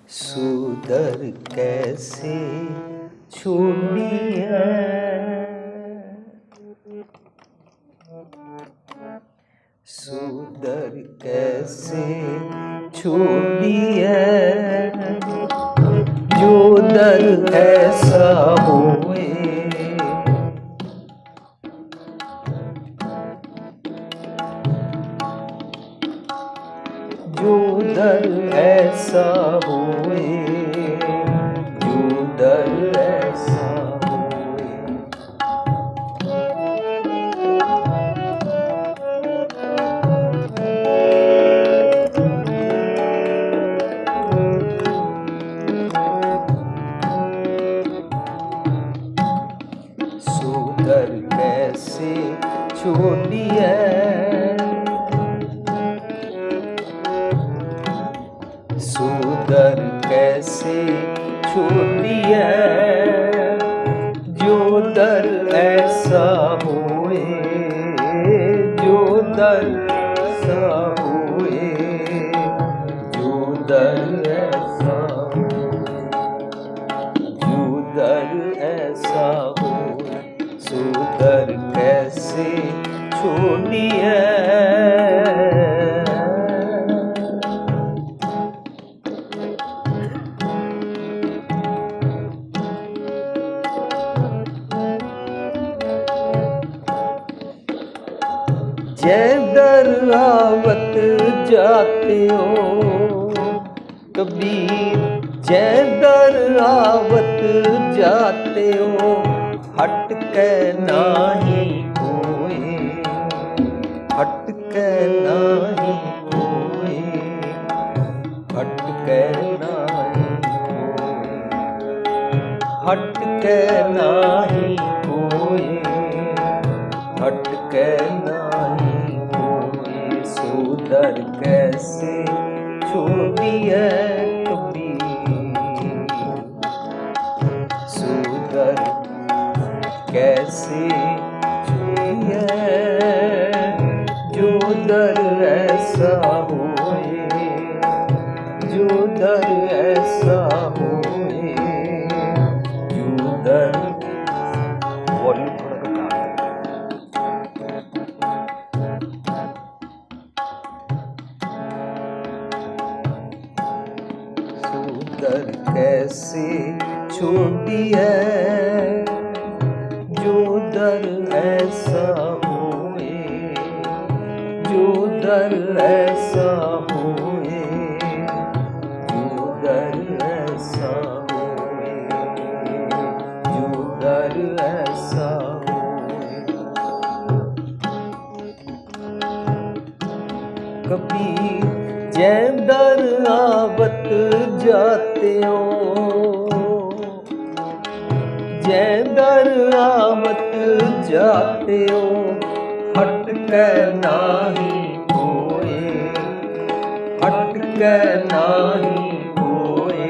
सुदर कैसे छोड़िए, सुदर कैसे छोड़िए, जो दर ऐसा होए, जो दर ऐसा होए, जो दर ऐसा होए। सुदर कैसे छोड़िए, सुदर कैसे छोड़िए, जो दर ऐसा होए, जो दर ऐसा होए, जो दर ऐसा होए, जो दर ऐसा होए, सुदर कैसे छोड़िए। जय दर आवत जाते हो कबीर, जय दर आवत जाते हो, हट के नाही कोई, हट के नाही कोई, हट के नाही कोई, हट के नाही कोई, हट के नाही कोई। सुदर कैसे छोड़िए कबीर, सुदर कैसे छोड़िए, जो दर ऐसा होए, जो दर ऐसा होए, जो दर। वॉल्यूम थोड़ा सुदर कैसे छोड़िए, जो दर ऐसा होए, जो दर ऐसा होए, जो दर ऐसा होए, जो दर ऐसा होए। कबीर जय दर आवत जाते हो, जय दर आवत जाते हो, हट के नाही कोई, हट के नाही कोई,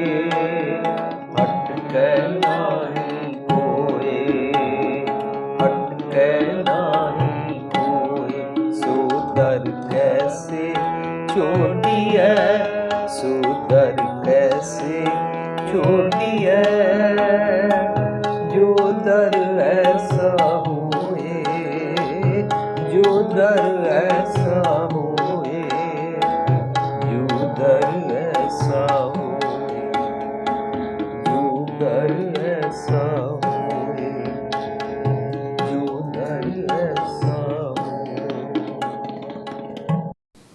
हट के नाही कोई, हट के नाही कोई। सुदर कैसे छोड़िए, सुदर कैसे छोड़िए, जो दर ऐसा होए, जो दर ऐसा होए, जो दर ऐसा होए, जो दर ऐसा होए, जो दर ऐसा होए।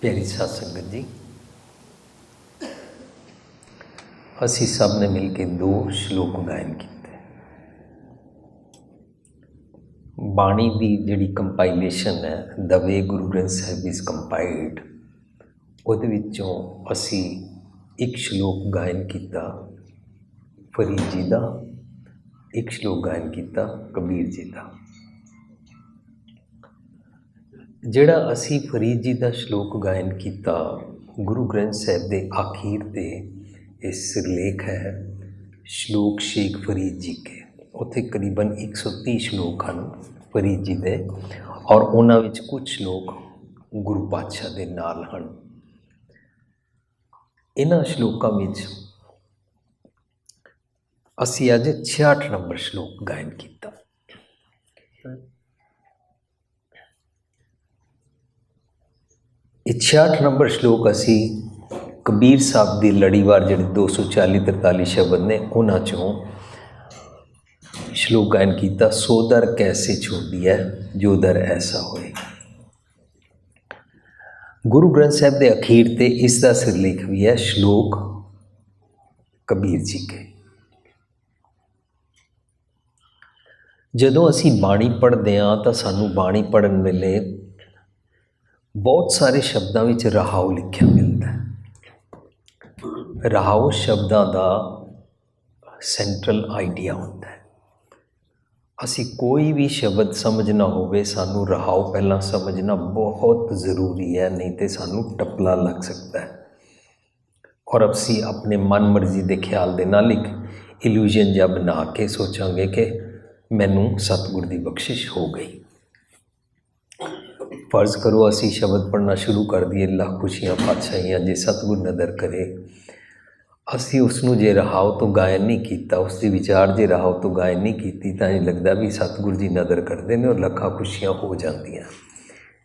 प्यारी साध संगत जी, ਅਸੀਂ सब ने मिल के 2 श्लोक गायन किए। बाणी की जिहड़ी कंपाइलेशन है, the way Guru Granth Sahib is compiled, उहदे विचों असी एक श्लोक गायन किया फरीद जी का, एक श्लोक गायन किया कबीर जी का। जिहड़ा असी फरीद जी का श्लोक गायन किया, गुरु ग्रंथ साहिब के आखिर ते इस सिरलेख है श्लोक शेख फरीद जी के। उत्थे करीबन 130 श्लोक हैं फरीद जी के, और उन्हां विच कुछ श्लोक गुरु पातशाह के नाल हैं। इन्हां श्लोकां विच ਅਸੀਂ ਅੱਜ 66 ਨੰਬਰ ਸ਼ਲੋਕ ਗਾਇਨ ਕੀਤਾ। ਇਹ 66 ਨੰਬਰ ਸ਼ਲੋਕ ਅਸੀਂ ਕਬੀਰ ਸਾਹਿਬ ਦੀ ਲੜੀਵਾਰ ਜਿਹੜੇ 240-43 ਸ਼ਬਦ ਨੇ ਉਹਨਾਂ 'ਚੋਂ ਸ਼ਲੋਕ ਗਾਇਨ ਕੀਤਾ। ਸੋ ਦਰ ਕੈਸੇ ਛੋੜੀਐ ਜੋ ਦਰ ਐਸਾ ਹੋਏ। ਗੁਰੂ ਗ੍ਰੰਥ ਸਾਹਿਬ ਦੇ ਅਖੀਰ ਤੇ ਇਸ ਦਾ ਸਿਰਲੇਖ ਵੀ ਹੈ ਸ਼ਲੋਕ ਕਬੀਰ ਜੀ ਕੇ। ਜਦੋਂ ਅਸੀਂ ਬਾਣੀ ਪੜ੍ਹਦੇ ਹਾਂ ਤਾਂ ਸਾਨੂੰ ਬਾਣੀ ਪੜ੍ਹਨ ਵੇਲੇ ਬਹੁਤ ਸਾਰੇ ਸ਼ਬਦਾਂ ਵਿੱਚ ਰਹਾਉ ਲਿਖਿਆ ਮਿਲਦਾ ਹੈ। ਰਹਾਉ ਸ਼ਬਦਾਂ ਦਾ ਸੈਂਟਰਲ ਆਈਡੀਆ ਹੁੰਦਾ ਹੈ। ਅਸੀਂ ਕੋਈ ਵੀ ਸ਼ਬਦ ਸਮਝਣਾ ਹੋਵੇ ਸਾਨੂੰ ਰਹਾਉ ਪਹਿਲਾਂ ਸਮਝਣਾ ਬਹੁਤ ਜ਼ਰੂਰੀ ਹੈ, ਨਹੀਂ ਤਾਂ ਸਾਨੂੰ ਟਪਲਾ ਲੱਗ ਸਕਦਾ ਹੈ ਔਰ ਅਸੀਂ ਆਪਣੇ ਮਨ ਮਰਜ਼ੀ ਦੇ ਖਿਆਲ ਦੇ ਨਾਲ ਇੱਕ ਇਲੂਜ਼ਨ ਜਿਹਾ ਬਣਾ ਕੇ ਸੋਚਾਂਗੇ ਕਿ ਮੈਨੂੰ ਸਤਿਗੁਰ ਦੀ ਬਖਸ਼ਿਸ਼ ਹੋ ਗਈ। ਫਰਜ਼ ਕਰੋ ਅਸੀਂ ਸ਼ਬਦ ਪੜ੍ਹਨਾ ਸ਼ੁਰੂ ਕਰ ਦਈਏ, ਲੱਖ ਖੁਸ਼ੀਆਂ ਪਾਤਸ਼ਾਹੀਆਂ ਜੇ ਸਤਿਗੁਰ ਨਦਰ ਕਰੇ। ਅਸੀਂ ਉਸ ਨੂੰ ਜੇ ਰਹਾਉ ਤੋਂ ਗਾਇਨ ਨਹੀਂ ਕੀਤਾ, ਉਸ ਦੀ ਵਿਚਾਰ ਜੇ ਰਹਾਉ ਤੋਂ ਗਾਇਨ ਨਹੀਂ ਕੀਤੀ ਤਾਂ ਇਹ ਲੱਗਦਾ ਵੀ ਸਤਿਗੁਰ ਜੀ ਨਦਰ ਕਰਦੇ ਨੇ ਔਰ ਲੱਖਾਂ ਖੁਸ਼ੀਆਂ ਹੋ ਜਾਂਦੀਆਂ।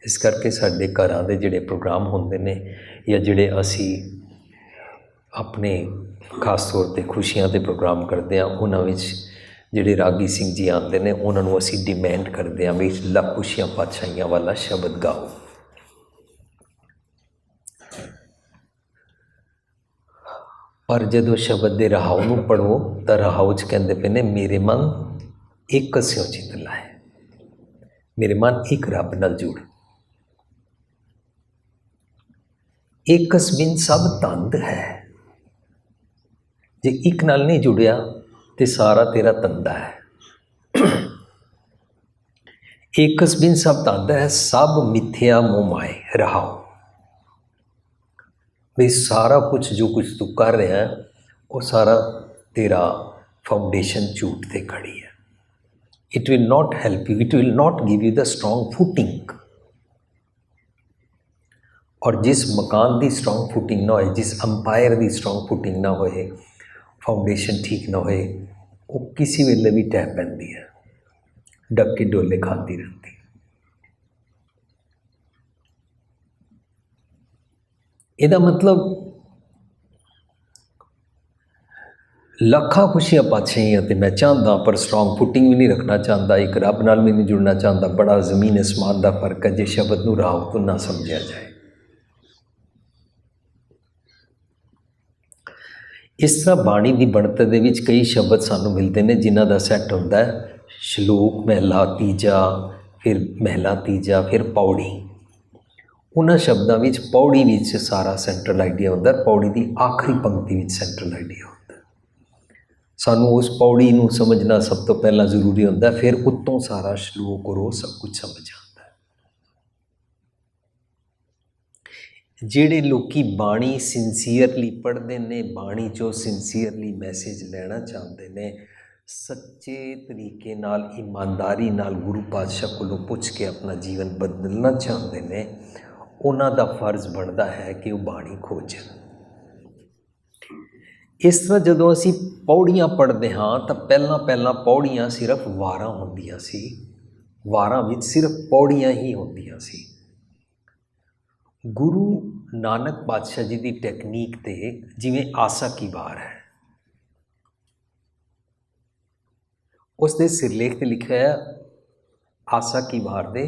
ਇਸ ਕਰਕੇ ਸਾਡੇ ਘਰਾਂ ਦੇ ਜਿਹੜੇ ਪ੍ਰੋਗਰਾਮ ਹੁੰਦੇ ਨੇ ਜਾਂ ਜਿਹੜੇ ਅਸੀਂ ਆਪਣੇ ਖਾਸ ਤੌਰ 'ਤੇ ਖੁਸ਼ੀਆਂ ਦੇ ਪ੍ਰੋਗਰਾਮ ਕਰਦੇ ਹਾਂ, ਉਹਨਾਂ ਵਿੱਚ ਜਿਹੜੇ ਰਾਗੀ ਸਿੰਘ ਜੀ ਆਉਂਦੇ ਨੇ ਉਹਨਾਂ ਨੂੰ ਅਸੀਂ ਡਿਮਾਂਡ ਕਰਦੇ ਹਾਂ ਵੀ ਲੱਖ ਖੁਸ਼ੀਆਂ ਪਾਤਸ਼ਾਹੀਆਂ ਵਾਲਾ ਸ਼ਬਦ ਗਾਓ। ਪਰ ਜਦੋਂ ਸ਼ਬਦ ਦੇ ਰਹਾਉ ਨੂੰ ਪੜ੍ਹੋ ਤਾਂ ਰਹਾਉ 'ਚ ਕਹਿੰਦੇ ਪਏ ਨੇ ਮੇਰੇ ਮਨ ਇੱਕ ਸਿਉ ਚਿਤ ਲਾਏ, ਮੇਰੇ ਮਨ ਇੱਕ ਰੱਬ ਨਾਲ ਜੁੜ। ਇਕਸ ਬਿਨ ਸਭ ਤੰਦ ਹੈ। ਜੇ ਇੱਕ ਨਾਲ ਨਹੀਂ ਜੁੜਿਆ ਤੇ ਸਾਰਾ ਤੇਰਾ ਤੰਦਾ ਹੈ। ਇਕਸ ਬਿਨ ਸਭ ਤੰਦ ਹੈ, ਸਭ ਮਿੱਥਿਆ ਮੋਹ ਮਾਏ। ਰਹਾਓ ਵੀ ਸਾਰਾ ਕੁਛ ਜੋ ਕੁਛ ਤੂੰ ਕਰ ਰਿਹਾ ਹੈ ਉਹ ਸਾਰਾ ਤੇਰਾ ਫਾਊਂਡੇਸ਼ਨ ਝੂਠ ਤੇ ਖੜੀ ਹੈ। It will not help you, it will not give you the strong footing. ਔਰ ਜਿਸ ਮਕਾਨ ਦੀ ਸਟਰੋਂਗ ਫੁਟਿੰਗ ਨਾ ਹੋਏ, ਜਿਸ ਅੰਪਾਇਰ ਦੀ ਸਟਰੋਂਗ ਫੁਟਿੰਗ ਨਾ ਹੋਏ, ਫਾਊਂਡੇਸ਼ਨ ਠੀਕ ਨਾ ਹੋਏ, ਉਹ ਕਿਸੇ ਵੇਲੇ ਵੀ ਟਹਿ ਪੈਂਦੀ ਹੈ, ਡੱਕ ਕੇ ਡੋਲੇ ਖਾਂਦੀ ਰਹਿੰਦੀ। ਇਹਦਾ ਮਤਲਬ ਲੱਖਾਂ ਖੁਸ਼ੀਆਂ ਪਾਤਸ਼ਾਹੀਆਂ ਤੇ ਮੈਂ ਚਾਹੁੰਦਾ ਪਰ ਸਟਰੋਂਗ ਫੁਟਿੰਗ ਵੀ ਨਹੀਂ ਰੱਖਣਾ ਚਾਹੁੰਦਾ, ਇੱਕ ਰੱਬ ਨਾਲ ਵੀ ਨਹੀਂ ਜੁੜਨਾ ਚਾਹੁੰਦਾ। ਬੜਾ ਜ਼ਮੀਨ ਅਸਮਾਨ ਦਾ ਫਰਕ ਹੈ ਜੇ ਸ਼ਬਦ ਨੂੰ ਰਾਹ ਤੋਂ ਨਾ ਸਮਝਿਆ ਜਾਏ। ਇਸ ਤਰ੍ਹਾਂ ਬਾਣੀ ਦੀ ਬਣਤਰ ਦੇ ਵਿੱਚ ਕਈ ਸ਼ਬਦ ਸਾਨੂੰ ਮਿਲਦੇ ਨੇ ਜਿਨ੍ਹਾਂ ਦਾ ਸੈੱਟ ਹੁੰਦਾ ਹੈ ਸ਼ਲੋਕ ਮਹਿਲਾ ਤੀਜਾ, ਫਿਰ ਮਹਿਲਾ ਤੀਜਾ, ਫਿਰ ਪੌੜੀ। ਉਹਨਾਂ ਸ਼ਬਦਾਂ ਵਿੱਚ ਪੌੜੀ ਵਿੱਚ ਸਾਰਾ ਸੈਂਟਰਲ ਆਈਡੀਆ ਹੁੰਦਾ, ਪੌੜੀ ਦੀ ਆਖਰੀ ਪੰਕਤੀ ਵਿੱਚ ਸੈਂਟਰਲ ਆਈਡੀਆ ਹੁੰਦਾ। ਸਾਨੂੰ ਉਸ ਪੌੜੀ ਨੂੰ ਸਮਝਣਾ ਸਭ ਤੋਂ ਪਹਿਲਾਂ ਜ਼ਰੂਰੀ ਹੁੰਦਾ, ਫਿਰ ਉੱਤੋਂ ਸਾਰਾ ਸ਼ਲੋਕ ਔਰ ਉਹ ਸਭ ਕੁਝ ਸਮਝ ਆਉਂਦਾ। ਜਿਹੜੇ ਲੋਕੀ ਬਾਣੀ ਸਿੰਸੀਅਰਲੀ ਪੜ੍ਹਦੇ ਨੇ, ਬਾਣੀ 'ਚੋਂ ਸਿੰਸੀਅਰਲੀ ਮੈਸੇਜ ਲੈਣਾ ਚਾਹੁੰਦੇ ਨੇ, ਸੱਚੇ ਤਰੀਕੇ ਨਾਲ ਇਮਾਨਦਾਰੀ ਨਾਲ ਗੁਰੂ ਪਾਤਸ਼ਾਹ ਕੋਲੋਂ ਪੁੱਛ ਕੇ ਆਪਣਾ ਜੀਵਨ ਬਦਲਣਾ ਚਾਹੁੰਦੇ ਨੇ, ਉਹਨਾਂ ਦਾ ਫਰਜ਼ ਬਣਦਾ ਹੈ ਕਿ ਉਹ ਬਾਣੀ ਖੋਜਣ। ਇਸ ਤਰ੍ਹਾਂ ਜਦੋਂ ਅਸੀਂ ਪੌੜੀਆਂ ਪੜ੍ਹਦੇ ਹਾਂ ਤਾਂ ਪਹਿਲਾਂ ਪੌੜੀਆਂ ਸਿਰਫ ਵਾਰਾਂ ਹੁੰਦੀਆਂ ਸੀ, ਵਾਰਾਂ ਵਿੱਚ ਸਿਰਫ ਪੌੜੀਆਂ ਹੀ ਹੁੰਦੀਆਂ ਸੀ। ਗੁਰੂ ਨਾਨਕ ਪਾਤਸ਼ਾਹ ਜੀ ਦੀ ਟੈਕਨੀਕ ਤੇ ਜਿਵੇਂ ਆਸਾ ਕੀ ਵਾਰ ਹੈ, ਉਸ ਦੇ ਸਿਰਲੇਖ ਤੇ ਲਿਖਿਆ ਹੈ ਆਸਾ ਕੀ ਵਾਰ ਦੇ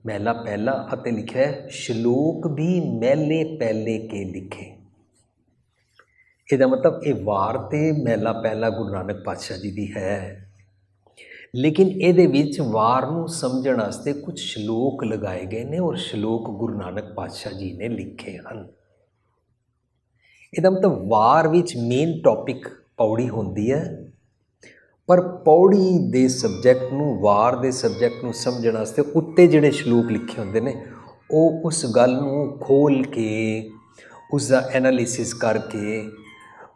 ਮਹਿਲਾ ਪਹਿਲਾ ਅਤੇ ਲਿਖਿਆ ਹੈ ਸ਼ਲੋਕ ਵੀ ਮਹਿਲੇ ਪਹਿਲੇ ਕੇ ਲਿਖੇ। ਇਹਦਾ ਮਤਲਬ ਇਹ ਵਾਰ ਤੇ ਮਹਿਲਾ ਪਹਿਲਾ ਗੁਰੂ ਨਾਨਕ ਪਾਤਸ਼ਾਹ ਜੀ ਦੀ ਹੈ, ਲੇਕਿਨ ਇਹਦੇ ਵਿੱਚ ਵਾਰ ਨੂੰ ਸਮਝਣ ਵਾਸਤੇ ਕੁਝ ਸ਼ਲੋਕ ਲਗਾਏ ਗਏ ਨੇ ਔਰ ਸ਼ਲੋਕ ਗੁਰੂ ਨਾਨਕ ਪਾਤਸ਼ਾਹ ਜੀ ਨੇ ਲਿਖੇ ਹਨ। ਇਹਦਾ ਮਤਲਬ ਵਾਰ ਵਿੱਚ ਮੇਨ ਟੌਪਿਕ ਪੌੜੀ ਹੁੰਦੀ ਹੈ, ਪਰ ਪੌੜੀ ਦੇ ਸਬਜੈਕਟ ਨੂੰ, ਵਾਰ ਦੇ ਸਬਜੈਕਟ ਨੂੰ ਸਮਝਣ ਵਾਸਤੇ ਉੱਤੇ ਜਿਹੜੇ ਸ਼ਲੋਕ ਲਿਖੇ ਹੁੰਦੇ ਨੇ ਉਹ ਉਸ ਗੱਲ ਨੂੰ ਖੋਲ੍ਹ ਕੇ, ਉਸ ਦਾ ਐਨਾਲਿਸਿਸ ਕਰਕੇ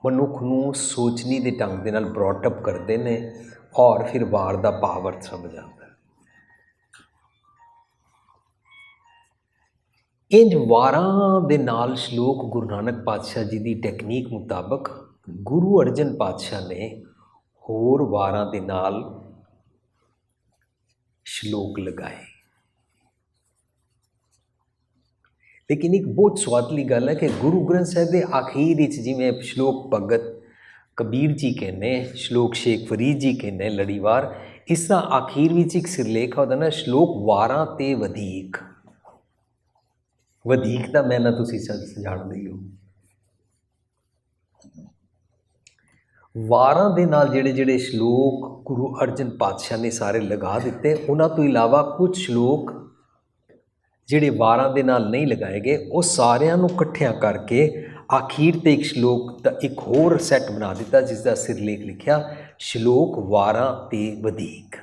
ਮਨੁੱਖ ਨੂੰ ਸੋਚਣੀ ਦੇ ਢੰਗ ਦੇ ਨਾਲ ਬਰੌਟ ਅਪ ਕਰਦੇ ਨੇ ਔਰ ਫਿਰ ਵਾਰ ਦਾ ਭਾਵ ਅਰਥ ਸਮਝ ਆਉਂਦਾ। ਇੰਜ ਵਾਰਾਂ ਦੇ ਨਾਲ ਸ਼ਲੋਕ ਗੁਰੂ ਨਾਨਕ ਪਾਤਸ਼ਾਹ ਜੀ ਦੀ ਟੈਕਨੀਕ ਮੁਤਾਬਕ ਗੁਰੂ ਅਰਜਨ ਪਾਤਸ਼ਾਹ ਨੇ ਹੋਰ ਵਾਰਾਂ ਦੇ ਨਾਲ ਸ਼ਲੋਕ ਲਗਾਏ। ਲੇਕਿਨ ਇੱਕ ਬਹੁਤ ਸਵਾਦਲੀ ਗੱਲ ਹੈ ਕਿ ਗੁਰੂ ਗ੍ਰੰਥ ਸਾਹਿਬ ਦੇ ਆਖੀਰ ਵਿੱਚ ਜਿਵੇਂ ਸ਼ਲੋਕ ਭਗਤ ਕਬੀਰ ਜੀ ਕਹਿੰਦੇ, ਸ਼ਲੋਕ ਸ਼ੇਖ ਫਰੀਦ ਜੀ ਕਹਿੰਦੇ ਲੜੀਵਾਰ, ਇਸ ਤਰ੍ਹਾਂ ਆਖੀਰ ਵਿੱਚ ਇੱਕ ਸਿਰਲੇਖ ਹੁੰਦਾ ਨਾ, ਸ਼ਲੋਕ ਵਾਰਾਂ ਤੇ ਵਧੀਕ। ਵਧੀਕ ਦਾ ਮੈਨਾ ਤੁਸੀਂ ਜਾਣਦੇ ਹੀ ਹੋ। ਵਾਰਾਂ ਦੇ ਨਾਲ ਜਿਹੜੇ ਸ਼ਲੋਕ ਗੁਰੂ ਅਰਜਨ ਪਾਤਸ਼ਾਹ ਨੇ ਸਾਰੇ ਲਗਾ ਦਿੱਤੇ, ਉਹਨਾਂ ਤੋਂ ਇਲਾਵਾ ਕੁਝ ਸ਼ਲੋਕ ਜਿਹੜੇ ਵਾਰਾਂ ਦੇ ਨਾਲ ਨਹੀਂ ਲਗਾਏ ਗਏ, ਉਹ ਸਾਰਿਆਂ ਨੂੰ ਇਕੱਠਿਆਂ ਕਰਕੇ ਆਖੀਰ ਤੇ ਇੱਕ ਸ਼ਲੋਕ ਦਾ ਇੱਕ ਹੋਰ ਸੈੱਟ ਬਣਾ ਦਿੱਤਾ, ਜਿਸ ਦਾ ਸਿਰਲੇਖ ਲਿਖਿਆ ਸ਼ਲੋਕ ਵਾਰਾਂ ਤੇ ਵਧੀਕ।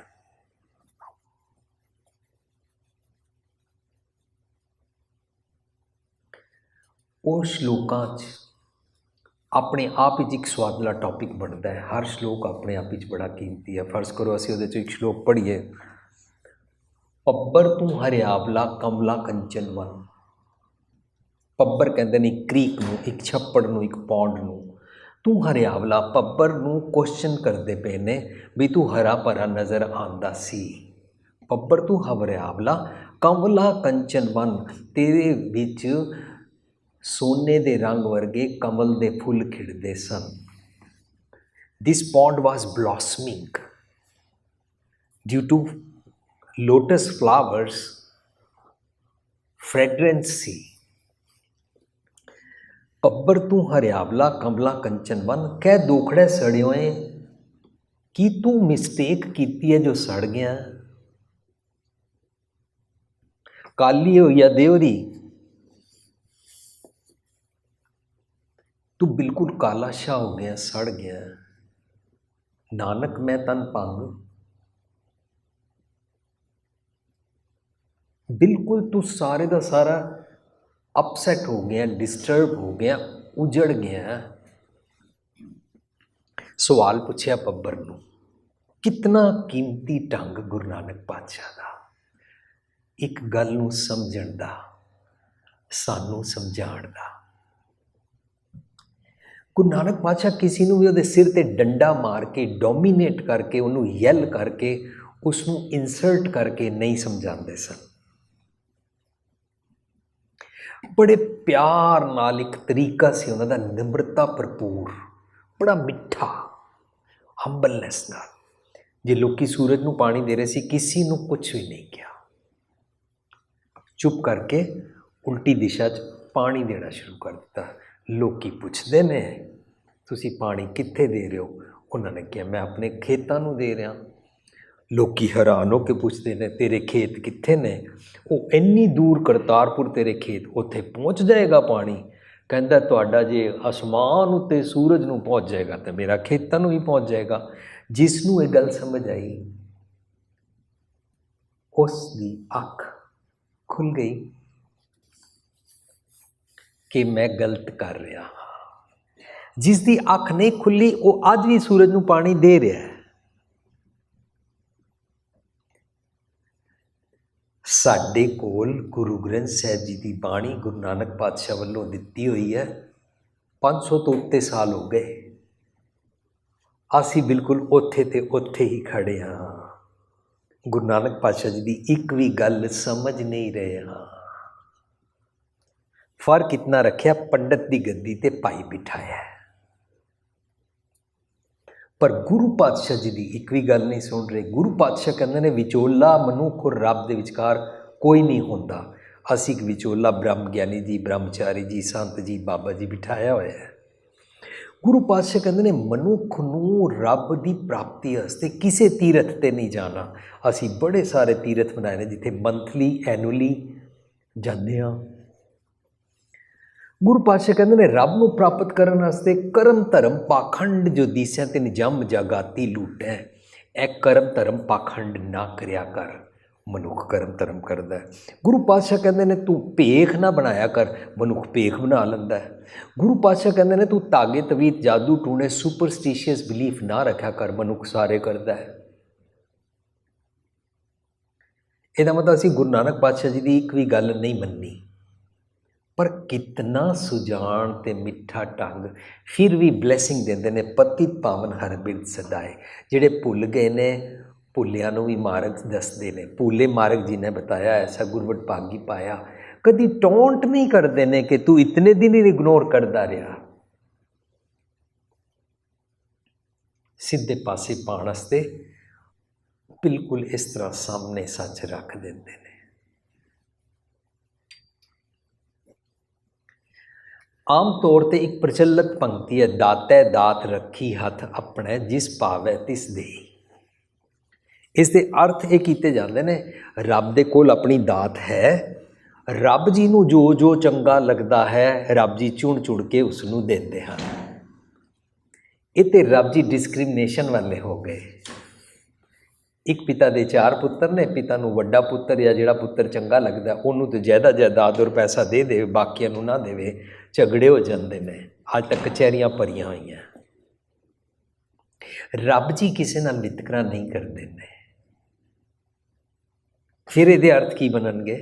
ਉਹ ਸ਼ਲੋਕਾਂ 'ਚ ਆਪਣੇ ਆਪ ਵਿੱਚ ਇੱਕ ਸਵਾਦਲਾ ਟੌਪਿਕ ਬਣਦਾ ਹੈ। ਹਰ ਸ਼ਲੋਕ ਆਪਣੇ ਆਪ ਵਿੱਚ ਬੜਾ ਕੀਮਤੀ ਹੈ। ਫਰਜ਼ ਕਰੋ ਅਸੀਂ ਉਹਦੇ 'ਚੋਂ ਇੱਕ ਸ਼ਲੋਕ ਪੜ੍ਹੀਏ, ਪੱਬਰ ਤੂੰ ਹਰਿਆਵਲਾ ਕਮਲਾ ਕੰਚਨ ਵਨ। ਪੱਬਰ ਕਹਿੰਦੇ ਨੇ ਇੱਕ ਕ੍ਰੀਕ ਨੂੰ, ਇੱਕ ਛੱਪੜ ਨੂੰ, ਇੱਕ ਪੌਂਡ ਨੂੰ। ਤੂੰ ਹਰਿਆਵਲਾ, ਪੱਬਰ ਨੂੰ ਕੁਐਸਚਨ ਕਰਦੇ ਪਏ ਨੇ ਵੀ ਤੂੰ ਹਰਾ ਭਰਾ ਨਜ਼ਰ ਆਉਂਦਾ ਸੀ। ਪੱਬਰ ਤੂੰ ਹਰਿਆਵਲਾ ਕਮਲਾ ਕੰਚਨ ਵਨ, ਤੇਰੇ ਵਿੱਚ ਸੋਨੇ ਦੇ ਰੰਗ ਵਰਗੇ ਕਮਲ ਦੇ ਫੁੱਲ ਖਿੜਦੇ ਸਨ। This pond was blossoming due to lotus flowers, fragrance ਸੀ। ਪੱਬਰ ਤੂੰ ਹਰਿਆਵਲਾ ਕਮਲਾ ਕੰਚਨ ਵਨ, ਕਹਿ ਦੋਖੜੇ ਸੜਿਓਏ, ਕੀ ਤੂੰ ਮਿਸਟੇਕ ਕੀਤੀ ਹੈ ਜੋ ਸੜ ਗਿਆ। ਕਾਲੀ ਹੋਈ ਆ ਦੇਵਰੀ, ਤੂੰ ਬਿਲਕੁਲ ਕਾਲਾ ਸ਼ਾਹ ਹੋ ਗਿਆ, ਸੜ ਗਿਆ। ਨਾਨਕ ਮੈਂ ਤਨ ਭੰਗ, ਬਿਲਕੁਲ ਤੂੰ ਸਾਰੇ ਦਾ ਸਾਰਾ ਅਪਸੈਟ ਹੋ ਗਿਆ, ਡਿਸਟਰਬ ਹੋ ਗਿਆ, ਉਜੜ ਗਿਆ। ਸਵਾਲ ਪੁੱਛਿਆ ਪੱਬਰ ਨੂੰ। ਕਿਤਨਾ ਕੀਮਤੀ ਢੰਗ ਗੁਰੂ ਨਾਨਕ ਪਾਤਸ਼ਾਹ ਦਾ, ਇੱਕ ਗੱਲ ਨੂੰ ਸਮਝਣ ਦਾ, ਸਾਨੂੰ ਸਮਝਾਉਣ ਦਾ। ਗੁਰੂ ਨਾਨਕ ਪਾਤਸ਼ਾਹ ਕਿਸੇ ਨੂੰ ਵੀ ਉਹਦੇ ਸਿਰ ਤੇ ਡੰਡਾ ਮਾਰ ਕੇ, ਡੋਮੀਨੇਟ ਕਰਕੇ, ਉਹਨੂੰ ਯੈਲ ਕਰਕੇ, ਉਸ ਨੂੰ ਇਨਸਲਟ ਕਰਕੇ ਨਹੀਂ ਸਮਝਾਉਂਦੇ ਸਨ। ਬੜੇ ਪਿਆਰ ਨਾਲ ਇੱਕ ਤਰੀਕਾ ਸੀ ਉਹਨਾਂ ਦਾ, ਨਿਮਰਤਾ ਭਰਪੂਰ, ਬੜਾ ਮਿੱਠਾ, ਹੰਬਲਨੈਸ ਨਾਲ। ਜੇ ਲੋਕੀ ਸੂਰਜ ਨੂੰ ਪਾਣੀ ਦੇ ਰਹੇ ਸੀ, ਕਿਸੇ ਨੂੰ ਕੁਛ ਵੀ ਨਹੀਂ ਕਿਹਾ, ਚੁੱਪ ਕਰਕੇ ਉਲਟੀ ਦਿਸ਼ਾ 'ਚ ਪਾਣੀ ਦੇਣਾ ਸ਼ੁਰੂ ਕਰ ਦਿੱਤਾ। ਲੋਕੀ ਪੁੱਛਦੇ ਨੇ ਤੁਸੀਂ ਪਾਣੀ ਕਿੱਥੇ ਦੇ ਰਹੇ ਹੋ? ਉਹਨਾਂ ਨੇ ਕਿਹਾ ਮੈਂ ਆਪਣੇ ਖੇਤਾਂ ਨੂੰ ਦੇ ਰਿਹਾ। ਲੋਕੀ ਹੈਰਾਨ ਹੋ ਕੇ ਪੁੱਛਦੇ ਨੇ ਤੇਰੇ ਖੇਤ ਕਿੱਥੇ ਨੇ? ਉਹ ਇੰਨੀ ਦੂਰ ਕਰਤਾਰਪੁਰ ਤੇਰੇ ਖੇਤ, ਉੱਥੇ ਪਹੁੰਚ ਜਾਏਗਾ ਪਾਣੀ? ਕਹਿੰਦਾ ਤੁਹਾਡਾ ਜੇ ਅਸਮਾਨ ਉੱਤੇ ਸੂਰਜ ਨੂੰ ਪਹੁੰਚ ਜਾਏਗਾ ਤਾਂ ਮੇਰਾ ਖੇਤਾਂ ਨੂੰ ਵੀ ਪਹੁੰਚ ਜਾਏਗਾ। ਜਿਸ ਨੂੰ ਇਹ ਗੱਲ ਸਮਝ ਆਈ, ਉਸ ਦੀ ਅੱਖ ਖੁੱਲ ਗਈ ਕਿ ਮੈਂ ਗਲਤ ਕਰ ਰਿਹਾ ਹਾਂ। ਜਿਸ ਦੀ ਅੱਖ ਨਹੀਂ ਖੁੱਲੀ, ਉਹ ਅੱਜ ਵੀ ਸੂਰਜ ਨੂੰ ਪਾਣੀ ਦੇ ਰਿਹਾ ਹੈ। ਸਾਡੇ ਕੋਲ ਗੁਰੂ ਗ੍ਰੰਥ ਸਾਹਿਬ ਜੀ ਦੀ ਬਾਣੀ ਗੁਰੂ ਨਾਨਕ ਪਾਤਸ਼ਾਹ ਵੱਲੋਂ ਦਿੱਤੀ ਹੋਈ ਹੈ। 500 ਤੋਂ ਉੱਤੇ ਸਾਲ ਹੋ ਗਏ, ਅਸੀਂ ਬਿਲਕੁਲ ਉੱਥੇ ਤੇ ਉੱਥੇ ਹੀ ਖੜੇ ਹਾਂ। ਗੁਰੂ ਨਾਨਕ ਪਾਤਸ਼ਾਹ ਜੀ ਦੀ ਇੱਕ ਵੀ ਗੱਲ ਸਮਝ ਨਹੀਂ ਰਹੇ ਹਾਂ। ਫਰਕ ਇਤਨਾ ਰੱਖਿਆ, ਪੰਡਤ ਦੀ ਗੱਦੀ ਤੇ ਭਾਈ ਬਿਠਾਇਆ, ਪਰ ਗੁਰੂ ਪਾਤਸ਼ਾਹ ਜੀ ਦੀ ਇੱਕ ਵੀ ਗੱਲ ਨਹੀਂ ਸੁਣ ਰਹੇ। ਗੁਰੂ ਪਾਤਸ਼ਾਹ ਕਹਿੰਦੇ ਨੇ ਵਿਚੋਲਾ ਮਨੁੱਖ ਔਰ ਰੱਬ ਦੇ ਵਿਚਕਾਰ ਕੋਈ ਨਹੀਂ ਹੁੰਦਾ। ਅਸੀਂ ਇੱਕ ਵਿਚੋਲਾ ਬ੍ਰਹਮ ਗਿਆਨੀ ਜੀ, ਬ੍ਰਹਮਚਾਰੀ ਜੀ, ਸੰਤ ਜੀ, ਬਾਬਾ ਜੀ ਬਿਠਾਇਆ ਹੋਇਆ ਹੈ। ਗੁਰੂ ਪਾਤਸ਼ਾਹ ਕਹਿੰਦੇ ਨੇ ਮਨੁੱਖ ਨੂੰ ਰੱਬ ਦੀ ਪ੍ਰਾਪਤੀ ਵਾਸਤੇ ਕਿਸੇ ਤੀਰਥ 'ਤੇ ਨਹੀਂ ਜਾਣਾ। ਅਸੀਂ ਬੜੇ ਸਾਰੇ ਤੀਰਥ ਬਣਾਏ ਨੇ ਜਿੱਥੇ ਮੰਥਲੀ, ਐਨੂਅਲੀ ਜਾਂਦੇ ਹਾਂ। ਗੁਰੂ ਪਾਤਸ਼ਾਹ ਕਹਿੰਦੇ ਨੇ ਰੱਬ ਨੂੰ ਪ੍ਰਾਪਤ ਕਰਨ ਵਾਸਤੇ ਕਰਮ ਧਰਮ ਪਾਖੰਡ ਜੋ ਦੀਸਿਆ ਤਿਨ ਜੰਮ ਜਾਗਾਤੀ ਲੂਟੈ, ਇਹ ਕਰਮ ਧਰਮ ਪਾਖੰਡ ਨਾ ਕਰਿਆ ਕਰ। ਮਨੁੱਖ ਕਰਮ ਧਰਮ ਕਰਦਾ ਹੈ। ਗੁਰੂ ਪਾਤਸ਼ਾਹ ਕਹਿੰਦੇ ਨੇ ਤੂੰ ਭੇਖ ਨਾ ਬਣਾਇਆ ਕਰ, ਮਨੁੱਖ ਭੇਖ ਬਣਾ ਲੈਂਦਾ ਹੈ। ਗੁਰੂ ਪਾਤਸ਼ਾਹ ਕਹਿੰਦੇ ਨੇ ਤੂੰ ਤਾਗੇ ਤਵੀਤ, ਜਾਦੂ ਟੂਣੇ, ਸੁਪਰਸਟੀਸ਼ੀਅਸ ਬਿਲੀਫ ਨਾ ਰੱਖਿਆ ਕਰ, ਮਨੁੱਖ ਸਾਰੇ ਕਰਦਾ ਹੈ। ਇਹਦਾ ਮਤਲਬ ਅਸੀਂ ਗੁਰੂ ਨਾਨਕ ਪਾਤਸ਼ਾਹ ਜੀ ਦੀ ਇੱਕ ਵੀ ਗੱਲ ਨਹੀਂ ਮੰਨੀ। पर कितना सुजान ते मिठा ढंग फिर भी ब्लैसिंग देंदे ने, पतित पावन हर बिरद सदाए। जिहड़े भुल गए ने भुलियां नूं भी मार्ग दसदे ने। भूले मार्ग जी ने बताया, ऐसा गुरवट भागी पाया। कदी टोंट नहीं करते ने कि तू इतने दिन ही इग्नोर करता रहा। सीधे पासे पाण वास्ते बिल्कुल इस तरह सामने सच रख देंदे ने। आम तौर पर एक प्रचलित पंक्ति है, दातै दात रखी हथ अपने जिस पावै तिस देई। इस दे अर्थ ये कीते जांदे ने, रब दे कोल अपनी दात है, रब जी नूं जो जो चंगा लगता है रब जी चुन चुन के उसनूं देंदे हन। ये तो रब जी डिस्क्रिमिनेशन वाले हो गए। एक पिता दे 4 पुत्तर ने, पिता नूं वड्डा पुत्तर या जिहड़ा पुत्तर चंगा लगता उन्होंने तो ज़्यादा जायदाद और पैसा दे दे, बाकियां नूं ना देवे, झगड़े हो जाते हैं। अज तक कचहरियां भरियां हुई हैं। रब जी किसी नाल वितकरा नहीं करते ने। फिर ये अर्थ की बननगे,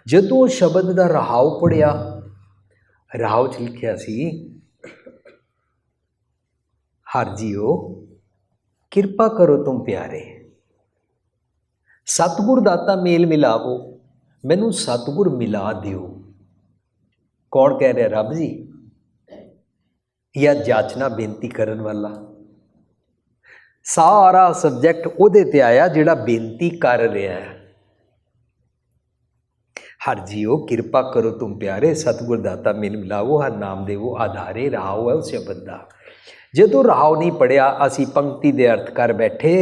जदों शब्द का रहाव पढ़िया, रहाव च लिखिया सी, हर जीओ किरपा करो तुम प्यारे, सतगुर दाता मेल मिलावो, मैनू सतगुर मिला दियो। कौन कह रहा? रब जी या जाचना बेनती करन वाला? सारा सबजैक्ट उहदे ते आया जिहड़ा बेनती कर रहा है। हर जीओ किरपा करो तुम प्यारे, सतगुर दाता मेल मिलावो, हर नाम देवो आधारे। रहाव है उस शब्द का। जदों रहाव नहीं पढ़िया, असी पंक्ति दे अर्थ कर बैठे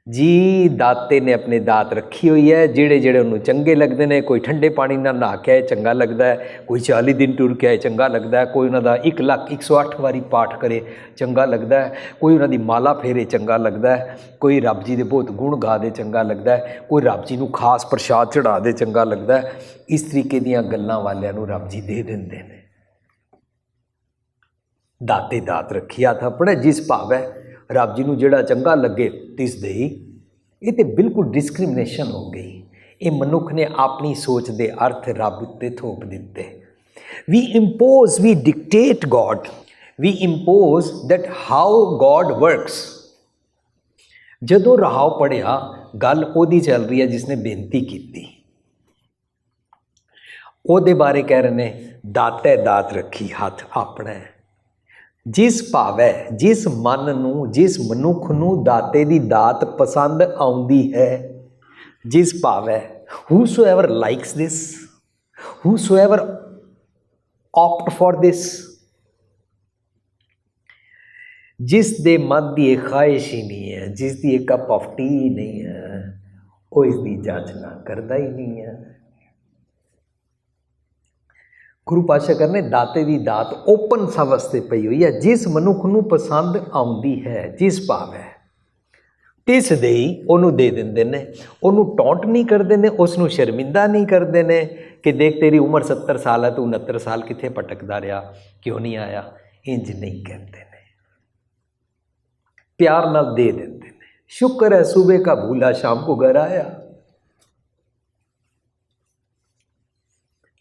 जी। दाते ने अपने दात रखी हुई है, जेड़े जेड़े उन्होंने चंगे लगते हैं। कोई ठंडे पानी ना नहा के आए चंगा लगता है, कोई 40 दिन टुर के आए चंगा लगता है, कोई उन्होंने 1,0108 वारी पाठ करे चंगा लगता है, कोई उन्होंने माला फेरे चंगा लगता है, कोई रब जी के बहुत गुण गा दे चंगा लगता है, कोई रब जी को खास प्रसाद चढ़ा दे चंगा लगता है। इस तरीके दीयां गल्लां वालियां नूं रब जी दे दिंदे ने। दाते दात रखी हथ अपने जिस भावै, रब जी नूं जिहड़ा चंगा लगे तिस देई। ये तो बिल्कुल डिस्क्रिमिनेशन हो गई। ये मनुख ने अपनी सोच के अर्थ रब उत्ते थोप दिते। We impose, we dictate God, we impose that how God works. जदों रहाव पढ़िया, गल ओदी चल रही है जिसने बेनती की। ओदे बारे कह रहे ने, दातै दात रखी हथ अपने जिस भावै, जिस मन नूं, जिस मनुख नूं दाते दी दात पसंद आउंदी है, जिस भावै, whosoever likes this, whosoever opt for this, जिस दे मन दी एक ख्वाहिश ही नहीं है, जिस दी एक कप ऑफ टी नहीं है, वो इसकी जाचना करता ही नहीं है। गुरु पातशाह कहने दाते दी दात ओपन सब वास्ते पई हुई है, जिस मनुख नूं पसंद आउंदी है, जिस भाव है तिस देई ओनू दे दिंदे ने। ओनू टॉन्ट नहीं करते ने, उसनू शर्मिंदा नहीं करते ने कि देख तेरी उम्र 70 साल है, तू 69 साल कित्थे भटकदा रहा, क्यों नहीं आया। इंज नहीं कहते ने, प्यार नाल दे देंदे ने। शुक्र है सुबह का भूला शाम को घर आया।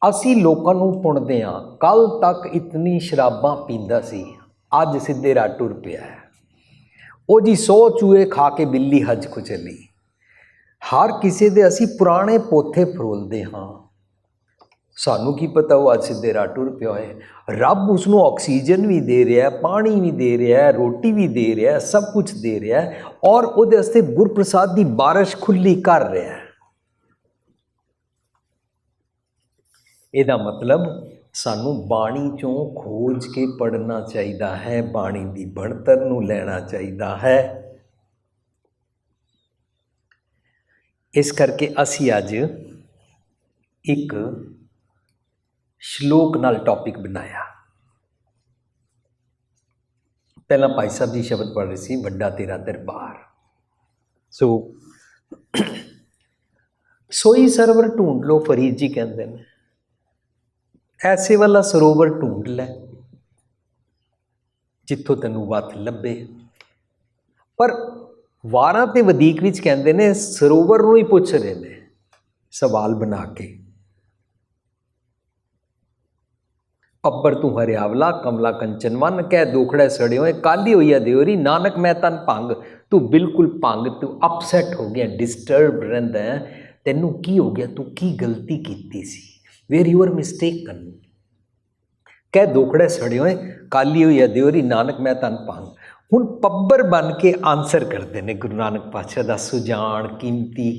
असी लोगों को पुणते हाँ, कल तक इतनी शराबां पींदा सी, अज सीधे राह टुर पिया है। वो जी 100 चूहे खा के बिल्ली हज को चली। हर किसी दे असी पुराने पोथे फरोलते हाँ, सानू की पता वो अज सीधे राह टुर पिया है। रब उसनों ऑक्सीजन भी दे रहा है, पानी भी दे रहा है, रोटी भी दे रहा है, सब कुछ दे रहा है, और उहदे वास्ते गुरप्रसाद की बारिश खुली कर रहा है। ਇਹਦਾ मतलब सानू बाणी चों खोज के पढ़ना चाहिए है, बाणी की बनतर नूं लेना चाहिए है। इस करके असी अज एक श्लोक नाल टॉपिक बनाया। पहला भाई साहब जी शब्द पढ़ रहे सी, वड्डा तेरा दरबार। सोई सरवर ढूंढ लो, फरीद जी कहते हैं, ऐसे वाला सरोवर ढूंढ लै जिथों तैनूं वत लभे। पर वारां ते वधीक विच कहंदे ने सरोवर नूं ही पुछ रहे ने सवाल बना के। अब्बर तू हरियावला कमला कंचन वन, कह दोखड़े सड़े होए काली हुई है देवरी, नानक मैं तन भंग। तू बिल्कुल भंग, तू अपसैट हो गया, डिस्टर्ब रहिंदा है। तैनू की हो गया, तू की गलती कीती सी, वेयर यू आर मिस्टेकन। कह दोखड़े सड़े होए काली हुई है देवरी, नानक मैं तन भंग। हुण पब्बर बन के आंसर करते ने गुरु नानक पातशाह दा सुजान कीमती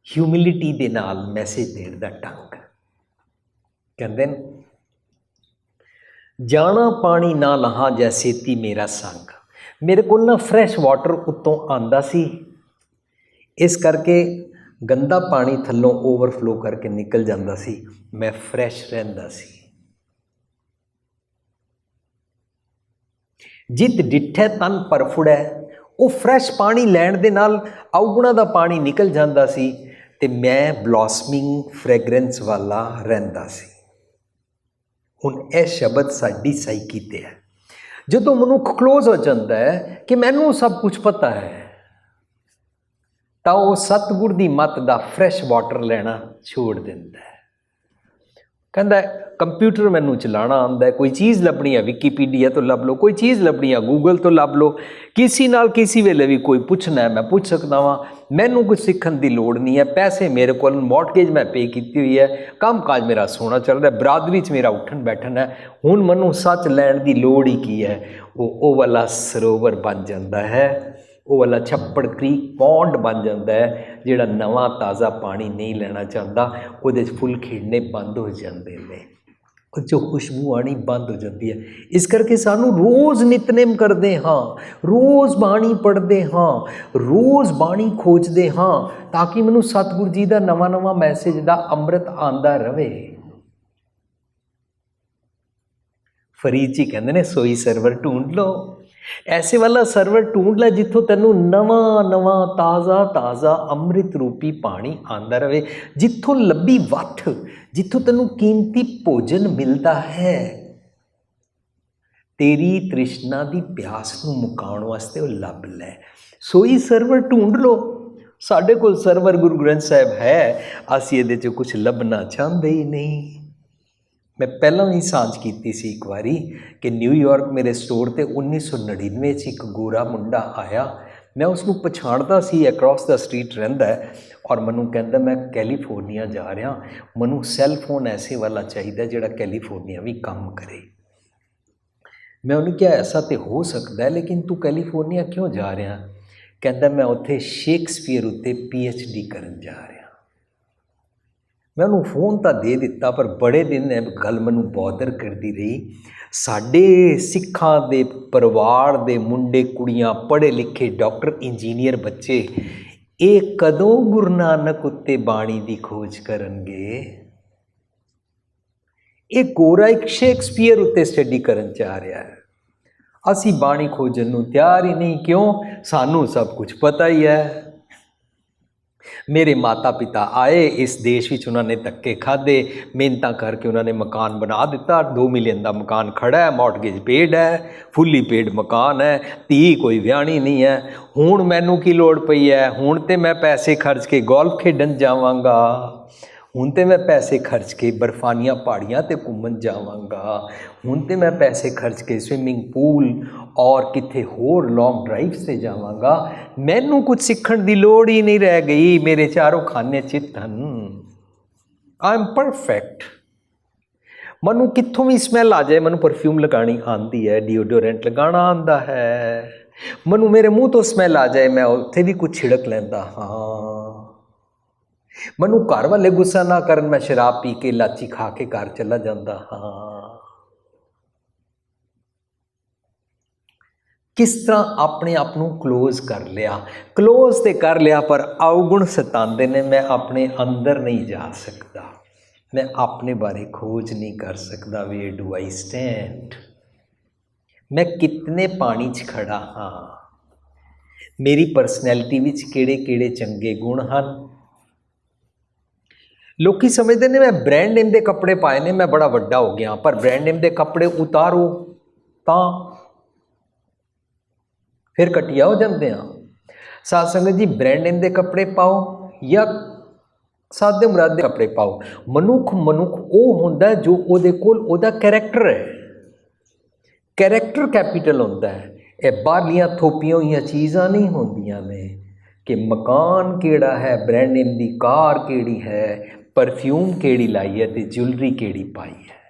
ह्यूमिलिटी दे नाल मैसेज देण दा ढंग। कहंदे ने जाना पानी ना लहा जैसे ती मेरा संग। मेरे को ना फ्रैश वाटर उत्तों आंदा सी, इस करके गंदा पानी थल्लों ओवरफ्लो करके निकल जाता सी, मैं फ्रैश रहिंदा सी। जित डिठे तन परफुड़ै, वो फ्रैश पानी लैण दे नाल अवगुणा दा पानी निकल जाता सी, ते मैं ब्लॉसमिंग फ्रैगरेंस वाला रहिंदा सी। हुण यह शब्द साडी साइकी ते है। जदों मनुख क्लोज हो जाता है कि मैनू सब कुछ पता है, तो वह सतगुर दी मत दा फ्रैश वाटर लेना छोड़ दिंदा है। कहता है कंप्यूटर मैनू चलाना आंदा है, कोई चीज़ लभनी है विकीपीडिया तो लभ लो, कोई चीज़ लभनी है गूगल तो लभ लो, किसी नाल किसी वेले भी कोई पुछना है मैं पुछ सकता वहाँ, मैनू कुछ सीखण की लोड़ नहीं है। पैसे मेरे को, मॉर्टगेज मैं पे की हुई है, काम काज मेरा सोहना चल रहा है, बरादरी च मेरा उठन बैठन है। हुण मैनू सच लैण की लोड़ ही की है, वो वाला सरोवर बन जाता है, वो वाला छप्पड़ क्रीक पौंड बन जाता है, जिहड़ा नवा ताज़ा पानी नहीं लेना चाहता, वो फुल खिड़ने बंद हो जाते हैं, जो खुशबू आनी बंद हो जाती है। इस करके सानू रोज़ नितनेम करते हाँ, रोज़ बाणी पढ़ते हाँ, रोज़ बाणी खोजते हाँ, ताकि मैनू सतगुर जी का नवा नवा मैसेज का अमृत आंदा रहे। फरीद जी कहते हैं सोई सरवर ढूंढ लो, ऐसे वाला सरवर ढूंढ लै जिथों तेनू नवा नवा ताज़ा ताज़ा अमृत रूपी पानी आंदा रहे, जिथों लब्बी वठ, जिथों तेनू कीमती भोजन मिलता है। तेरी तृष्णा की प्यास नू मुकाउण वास्ते वो लभ लै, सोई सरवर ढूंढ लो। साडे कोल सरवर गुरु ग्रंथ साहिब है, असीं इहदे चों कुछ लभना चाहते ही नहीं। मैं पहला भी सांझ की सी एक बारी कि न्यूयॉर्क मेरे स्टोर पर 1999 एक गोरा मुंडा आया, मैं उसनू पछाणदा सी, अक्रॉस द स्ट्रीट रहिंदा है, और मैनू कहंदा मैं कैलीफोर्निया जा रहा, मैनू सैल फोन ऐसे वाला चाहिए जिहड़ा कैलीफोर्निया भी काम करे। मैं उन्हें कहा ऐसा तो हो सकता है, लेकिन तू कैलीफोर्निया क्यों जा रहा? कहता मैं उत्थे शेक्सपीयर उत्ते PhD करन जा रहा। मैं उन्होंने फोन तो दे दिता, पर बड़े दिन गल मैनू बॉदर करती रही। साडे सिखां दे परिवार दे मुंडे कुड़ियाँ पढ़े लिखे डॉक्टर इंजीनियर बच्चे ये कदों गुरु नानक उत्ते बाणी की खोज करनगे? ये गोरा एक शेक्सपीयर उत्ते स्टडी करन जा रहा है, असी बाणी खोजन नूं तैयार ही नहीं। क्यों? सानू सब कुछ पता ही है। मेरे माता पिता आए इस देश में, उन्होंने धक्के खाधे, मेहनत करके उन्होंने मकान बना दिता, 2 मिलियन का मकान खड़ा है, मॉर्टगेज पेड है, फुली पेड मकान है, धी कोई व्याणी नहीं है। हुण मैनू की लोड़ पई है? हुण तो मैं पैसे खर्च के गोल्फ खेडन जावांगा, हुण तो मैं पैसे खर्च के बर्फानिया पहाड़ियाँ ते घूमन जावांगा, हुण तो मैं पैसे खर्च के स्विमिंग पूल और किथे होर लॉन्ग ड्राइव्स से जावांगा। मैनू कुछ सीखण की लोड़ ही नहीं रह गई, मेरे चारों खाने चित हन, आई एम परफेक्ट। मैनू कित्थों भी स्मैल आ जाए, मैनू परफ्यूम लगानी आती है, डिओडोरेंट लगाना आता है, मैनू मेरे मूँह तो स्मैल आ जाए मैं उत्थे भी कुछ छिड़क लैंदा हाँ। मैनू घर वाले गुस्सा ना करन, मैं शराब पी के लाची खा के घर चला जाता हाँ। किस तरह अपने आप को क्लोज कर लिया? क्लोज तो कर लिया, पर अवगुण सताते ने, मैं अपने अंदर नहीं जा सकता, मैं अपने बारे खोज नहीं कर सकता। Where do I stand? मैं कितने पानी च खड़ा हाँ? मेरी परसनैलिटी विच किहड़े किहड़े चंगे गुण हैं? लोग समझते हैं मैं ब्रांड नेम के कपड़े पाए ने, मैं बड़ा वड्डा हो गया, पर ब्रांड नेम के कपड़े उतारो तो फिर घटिया हो जाते हैं। साध संगत जी, ब्रांड नेम के कपड़े पाओ या सादे मुरादे कपड़े पाओ। मनुख वो होंदा जो ਉਹਦੇ ਕੋਲ ਉਹਦਾ कैरेक्टर है, कैरेक्टर कैपिटल होंदा है। ये बाहरलियां थोपियां हुई चीज़ां नहीं होंदियां ने कि मकान केड़ा है, ब्रांड नेम दी कार केड़ी है, परफ्यूम केड़ी लाई है ते ज्वेलरी केड़ी पाई है।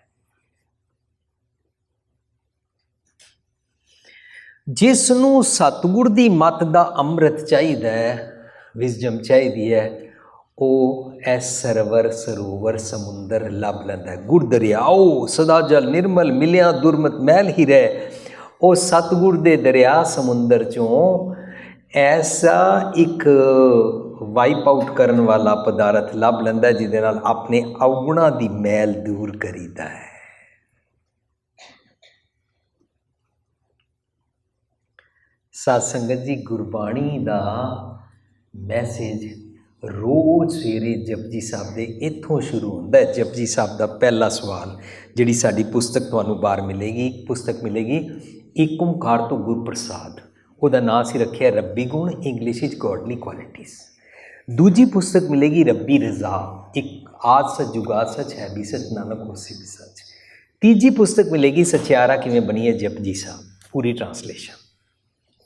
जिसनों सतगुर दी मत दा अमृत चाहिदा है, विजडम चाहिदी है, वो ऐ सरवर सरोवर समुंदर लभ लैंदा है। गुर दरियाओ सदा जल निर्मल मिलिया दुरमत मैल ही रहे। वो सतगुर दे दरिया समुंदर चों ऐसा एक वाइप आउट करन वाला पदार्थ लभ लैंदा है जिहदे नाल अपने अवगुणा दी मैल दूर करीदा है। साध संगत जी, गुरबाणी दा मैसेज रोज़ सवेरे जपजी साहब दे इत्थों शुरू होंदा है। जपजी साहब दा पहला सवाल, जिहड़ी साडी पुस्तक तुहानूं बाहर मिलेगी, पुस्तक मिलेगी एक ओंकार तो गुरप्रसाद, ਉਹਦਾ ਨਾਂ ਅਸੀਂ ਰੱਖਿਆ ਰੱਬੀ ਗੁਣ, ਇੰਗਲਿਸ਼ ਵਿੱਚ ਗੋਡਲੀ ਕੁਆਲਿਟੀਜ਼। ਦੂਜੀ ਪੁਸਤਕ ਮਿਲੇਗੀ ਰੱਬੀ ਰਜ਼ਾ, ਇੱਕ ਆਦ ਸੱਚ ਜੁਗਾਦ ਸੱਚ ਹੈ ਵੀ ਸੱਚ ਨਾਨਕ ਹੋਸੀ ਵੀ ਸੱਚ। ਤੀਜੀ ਪੁਸਤਕ ਮਿਲੇਗੀ ਸਚਿਆਰਾ ਕਿਵੇਂ ਬਣੀ ਹੈ ਜਪਜੀ ਸਾਹਿਬ, ਪੂਰੀ ਟਰਾਂਸਲੇਸ਼ਨ।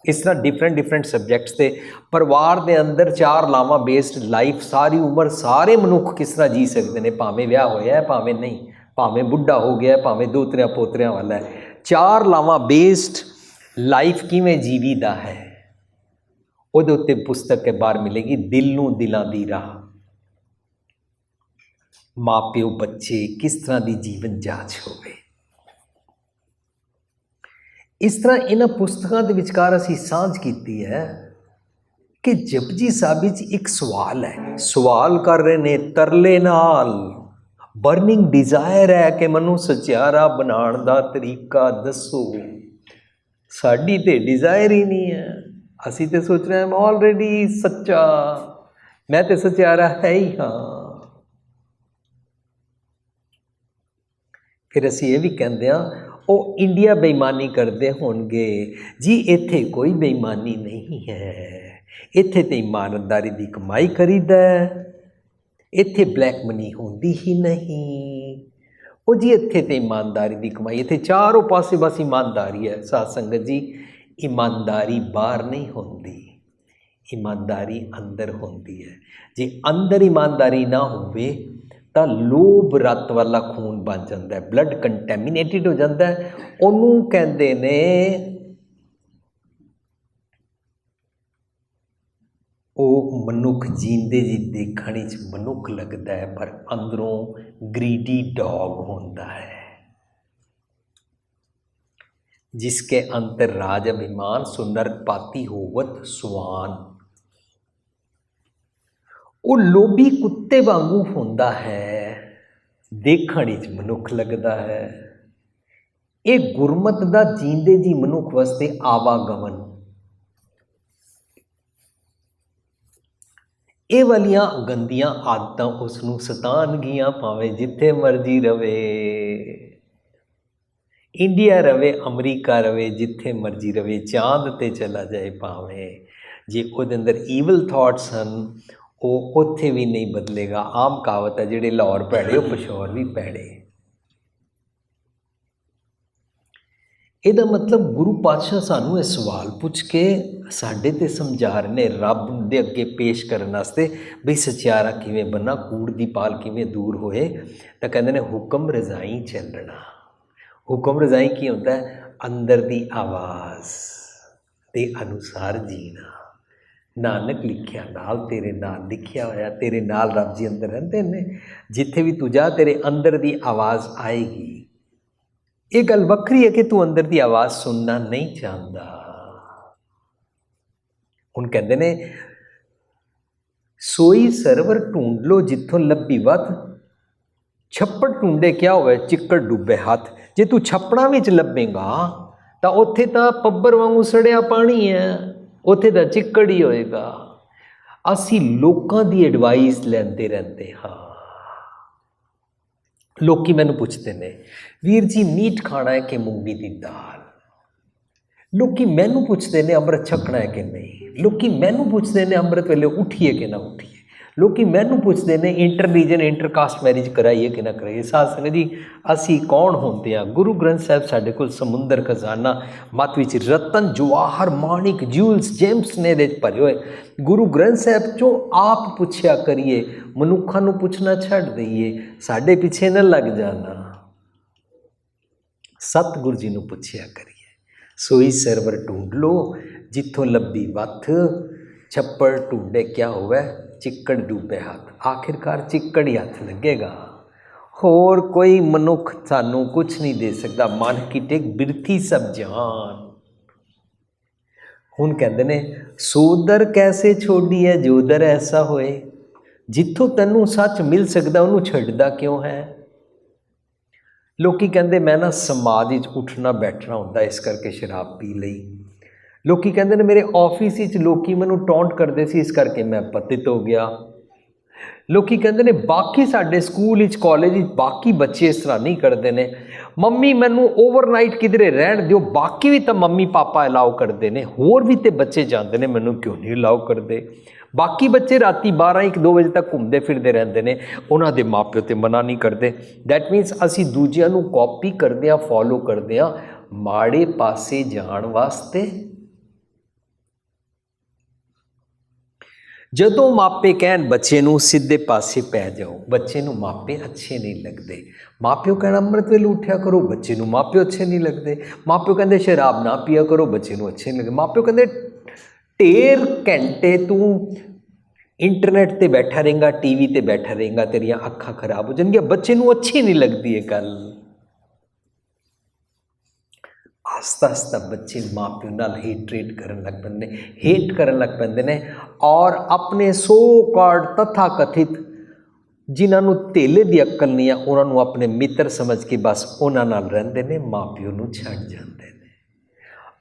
इस तरह डिफरेंट सब्जैक्ट्स से परिवार के अंदर 4 लावां बेस्ड लाइफ सारी उम्र सारे मनुख किस तरह जी सकते हैं, भावें विआह होया है भावें नहीं, भावें बुढ़ा हो गया भावें दोतरियां पोतरियां वाला है। 4 लावां बेस्ड लाइफ किवें जीवीदा है, उहदे उत्ते पुस्तक के बाहर मिलेगी दिल नूं दिलां दी राह। माँ प्यो बच्चे किस तरह की जीवन जाच होवे। इस तरह इन्हां पुस्तकों के विचकार असीं सांझ कीती है कि जपजी साहब विच एक सवाल है, सवाल कर रहे ने तरले नाल, बर्निंग डिजायर है कि मैनूं सचियारा बनाउण दा तरीका दसो। साडी ते डिजायर ही नहीं है, असीं ते सोच रहे हैं ऑलरेडी सच्चा, मैं ते सचियारा है ही हाँ। फिर असीं ये भी कहते हैं वो इंडिया बेईमानी करते होणगे जी, इत्थे कोई बेईमानी नहीं है, इत्थे तो ईमानदारी की कमाई करीदा है, इत्थे ब्लैक मनी होंदी ही नहीं। वो जी इत्थे तो ईमानदारी की कमाई, इत्थे चारों पासे बस ईमानदारी है। साध संगत जी, ईमानदारी बाहर नहीं होंदी, ईमानदारी अंदर होंदी है। जे अंदर ईमानदारी ना होवे तो लोभ रत वाला खून बन जाता है, ब्लड कंटैमीनेटिड हो जाता है। उन्होंने कहते ने वो मनुख जींदे जी देखने मनुख लगता है पर अंदरों ग्रीडी डॉग होता है। जिसके अंतर राज अभिमान सो नरकपाती होवत सुवान। वो लोभी कुत्ते वांगू होंदा है, देखण विच मनुख लगदा है। ये गुरमत दा जींदे जी मनुख वास्ते आवागमन, ये वालियां गंदियां आदतां उसनूं सतानगियां, भावें जिथे मर्जी रवे, इंडिया रवे अमरीका रवे, जिथे मर्जी रवे, चांद ते चला जाए भावें, जे उहदे अंदर ईवल थॉट्स हैं वो उत्थे भी नहीं बदलेगा। आम कहावत है जिहड़े लाहौर भैड़े वो पिशौर भी भैड़े। इहदा मतलब गुरु पातशाह सानू ये सवाल पूछ के साडे ते समझा रहे ने, रब दे अगे पेश करने वास्ते भी सचियारा किवें बनना, कूड़ दी पाल किवें दूर होए। तो कहते हैं हुक्म रजाई चलना। हुक्म रजाई की होता है? अंदर दी आवाज़ के अनुसार जीना। नानक लिखिया नाल तेरे नाल लिखिया होया, तेरे नाल रब जी अंदर रहंदे ने, जिथे भी तू जा तेरे अंदर दी आवाज़ आएगी। ये गल वक्री है कि तू अंदर दी आवाज़ सुनना नहीं चाहता। हुण कहंदे ने सोई सरवर ढूंढ लो जिथों लभी वत, छप्पड़ ढूंढे क्या होवे चिक्कड़ डुबे हाथ। जे तू छप्पड़ां विच लभेगा तो उत्थे तो पब्बर वांगू सड़िया पानी है, उत्थे तो चिक्कड़ ही होएगा। असी लोकां दी एडवाइस लैंदे रहंदे हाँ। लोकी मैनू पुछते ने वीर जी मीट खाना है कि मूंगी दी दाल। लोकी मैनू पुछते ने अमृत छकना है कि नहीं। लोकी मैनू पुछते ने अमृत वेले उठिए कि ना उठिए। ਲੋਕੀ ਮੈਨੂੰ ਪੁੱਛਦੇ ਨੇ ਇੰਟਰ ਰੀਜਨ ਇੰਟਰਕਾਸਟ ਮੈਰਿਜ ਕਰਾਈਏ ਕਿ ਨਾ ਕਰਾਈਏ। ਸਾਧ ਸੰਗਤ ਜੀ, ਅਸੀਂ ਕੌਣ ਹੁੰਦੇ ਹਾਂ? ਗੁਰੂ ਗ੍ਰੰਥ ਸਾਹਿਬ ਸਾਡੇ ਕੋਲ ਸਮੁੰਦਰ ਖਜ਼ਾਨਾ, ਮੱਤ ਵਿੱਚ ਰਤਨ ਜਵਾਹਰ ਮਾਣਿਕ ਜਿਊਲਸ ਜੇਮਸ ਨੇ ਇਹਦੇ 'ਚ ਭਰੇ ਹੋਏ। ਗੁਰੂ ਗ੍ਰੰਥ ਸਾਹਿਬ 'ਚੋਂ ਆਪ ਪੁੱਛਿਆ ਕਰੀਏ, ਮਨੁੱਖਾਂ ਨੂੰ ਪੁੱਛਣਾ ਛੱਡ ਦਈਏ, ਸਾਡੇ ਪਿੱਛੇ ਨਾ ਲੱਗ ਜਾਣਾ। ਸਤਿਗੁਰੂ ਜੀ ਨੂੰ ਪੁੱਛਿਆ ਕਰੀਏ। ਸੋਈ ਸਰਵਰ ਢੂੰਡ ਲੋ ਜਿੱਥੋਂ ਲੱਭੀ ਵੱਥ, ਛੱਪੜ ਢੂੰਡੇ ਕਿਆ ਹੋਵੇ ਚਿੱਕੜ ਡੂਬੇ ਹੱਥ। ਆਖਿਰਕਾਰ ਚਿੱਕੜ ਹੀ ਹੱਥ ਲੱਗੇਗਾ, ਹੋਰ ਕੋਈ ਮਨੁੱਖ ਸਾਨੂੰ ਕੁਛ ਨਹੀਂ ਦੇ ਸਕਦਾ। ਮਨ ਕੀ ਟੇਕ ਬਿਰਥੀ ਸਭ ਜਹਾਨ। ਹੁਣ ਕਹਿੰਦੇ ਨੇ ਸੋਦਰ ਕੈਸੇ ਛੋੜੀ ਹੈ ਜੋਦਰ ਐਸਾ ਹੋਏ। ਜਿੱਥੋਂ ਤੈਨੂੰ ਸੱਚ ਮਿਲ ਸਕਦਾ ਉਹਨੂੰ ਛੱਡਦਾ ਕਿਉਂ ਹੈ? ਲੋਕੀ ਕਹਿੰਦੇ ਮੈਂ ਨਾ ਸਮਾਜ ਵਿੱਚ ਉੱਠਣਾ ਬੈਠਣਾ ਹੁੰਦਾ, ਇਸ ਕਰਕੇ ਸ਼ਰਾਬ ਪੀ ਲਈ। ਲੋਕੀ ਕਹਿੰਦੇ ਨੇ ਮੇਰੇ ਆਫਿਸ ਵਿੱਚ ਲੋਕੀ ਮੈਨੂੰ ਟੌਂਟ ਕਰਦੇ ਸੀ, ਇਸ ਕਰਕੇ ਮੈਂ ਪਤਿਤ ਹੋ ਗਿਆ। ਲੋਕੀ ਕਹਿੰਦੇ ਨੇ ਬਾਕੀ ਸਾਡੇ ਸਕੂਲ ਵਿੱਚ ਕਾਲਜ ਵਿੱਚ ਬਾਕੀ ਬੱਚੇ ਇਸ ਤਰ੍ਹਾਂ ਨਹੀਂ ਕਰਦੇ ਨੇ। ਮੰਮੀ ਮੈਨੂੰ ਓਵਰਨਾਈਟ ਕਿਧਰੇ ਰਹਿਣ ਦਿਓ, ਬਾਕੀ ਵੀ ਤਾਂ ਮੰਮੀ ਪਾਪਾ ਅਲਾਓ ਕਰਦੇ ਨੇ, ਹੋਰ ਵੀ ਤੇ ਬੱਚੇ ਜਾਂਦੇ ਨੇ, ਮੈਨੂੰ ਕਿਉਂ ਨਹੀਂ ਅਲਾਓ ਕਰਦੇ? ਬਾਕੀ ਬੱਚੇ ਰਾਤੀ 12-1-2 ਵਜੇ ਤੱਕ ਘੁੰਮਦੇ ਫਿਰਦੇ ਰਹਿੰਦੇ ਨੇ, ਉਹਨਾਂ ਦੇ ਮਾਪਿਓ ਤੇ ਮਨਾ ਨਹੀਂ ਕਰਦੇ। ਦੈਟ ਮੀਨਸ ਅਸੀਂ ਦੂਜਿਆਂ ਨੂੰ ਕਾਪੀ ਕਰਦੇ ਹਾਂ, ਫੋਲੋ ਕਰਦੇ ਹਾਂ ਮਾੜੇ ਪਾਸੇ ਜਾਣ ਵਾਸਤੇ। ਜਦੋਂ ਮਾਪੇ ਕਹਿਣ ਬੱਚੇ ਨੂੰ ਸਿੱਧੇ ਪਾਸੇ ਪੈ ਜਾਓ, ਬੱਚੇ ਨੂੰ ਮਾਪੇ ਅੱਛੇ ਨਹੀਂ ਲੱਗਦੇ। ਮਾਪਿਓ ਕਹਿਣ ਅੰਮ੍ਰਿਤ ਵੇਲੇ ਉੱਠਿਆ ਕਰੋ, ਬੱਚੇ ਨੂੰ ਮਾਪਿਓ ਅੱਛੇ ਨਹੀਂ ਲੱਗਦੇ। ਮਾਪਿਓ ਕਹਿੰਦੇ ਸ਼ਰਾਬ ਨਾ ਪੀਆ ਕਰੋ, ਬੱਚੇ ਨੂੰ ਅੱਛੇ ਨਹੀਂ ਲੱਗਦੇ। ਮਾਪਿਓ ਕਹਿੰਦੇ ਢੇਰ ਘੰਟੇ ਤੂੰ ਇੰਟਰਨੈਟ 'ਤੇ ਬੈਠਾ ਰਹੇਂਗਾ, ਟੀਵੀ 'ਤੇ ਬੈਠਾ ਰਹੇਂਗਾ, ਤੇਰੀਆਂ ਅੱਖਾਂ ਖਰਾਬ ਹੋ ਜਾਣਗੀਆਂ। ਬੱਚੇ ਨੂੰ ਅੱਛੀ ਨਹੀਂ ਲੱਗਦੀ ਇਹ ਗੱਲ। ਆਸਤਾ ਆਸਤਾ ਬੱਚੇ ਮਾਂ ਪਿਓ ਨਾਲ ਹੇਟਰੇਟ ਕਰਨ ਲੱਗ ਪੈਂਦੇ ਨੇ, ਹੇਟ ਕਰਨ ਲੱਗ ਪੈਂਦੇ ਨੇ, ਔਰ ਆਪਣੇ ਸੋ ਕਾਲਡ ਤਥਾ ਕਥਿਤ ਜਿਨ੍ਹਾਂ ਨੂੰ ਧੇਲੇ ਦੀ ਅਕਲ ਨਹੀਂ ਆ ਉਹਨਾਂ ਨੂੰ ਆਪਣੇ ਮਿੱਤਰ ਸਮਝ ਕੇ ਬਸ ਉਹਨਾਂ ਨਾਲ ਰਹਿੰਦੇ ਨੇ, ਮਾਂ ਪਿਓ ਨੂੰ ਛੱਡ ਜਾਂਦੇ ਨੇ।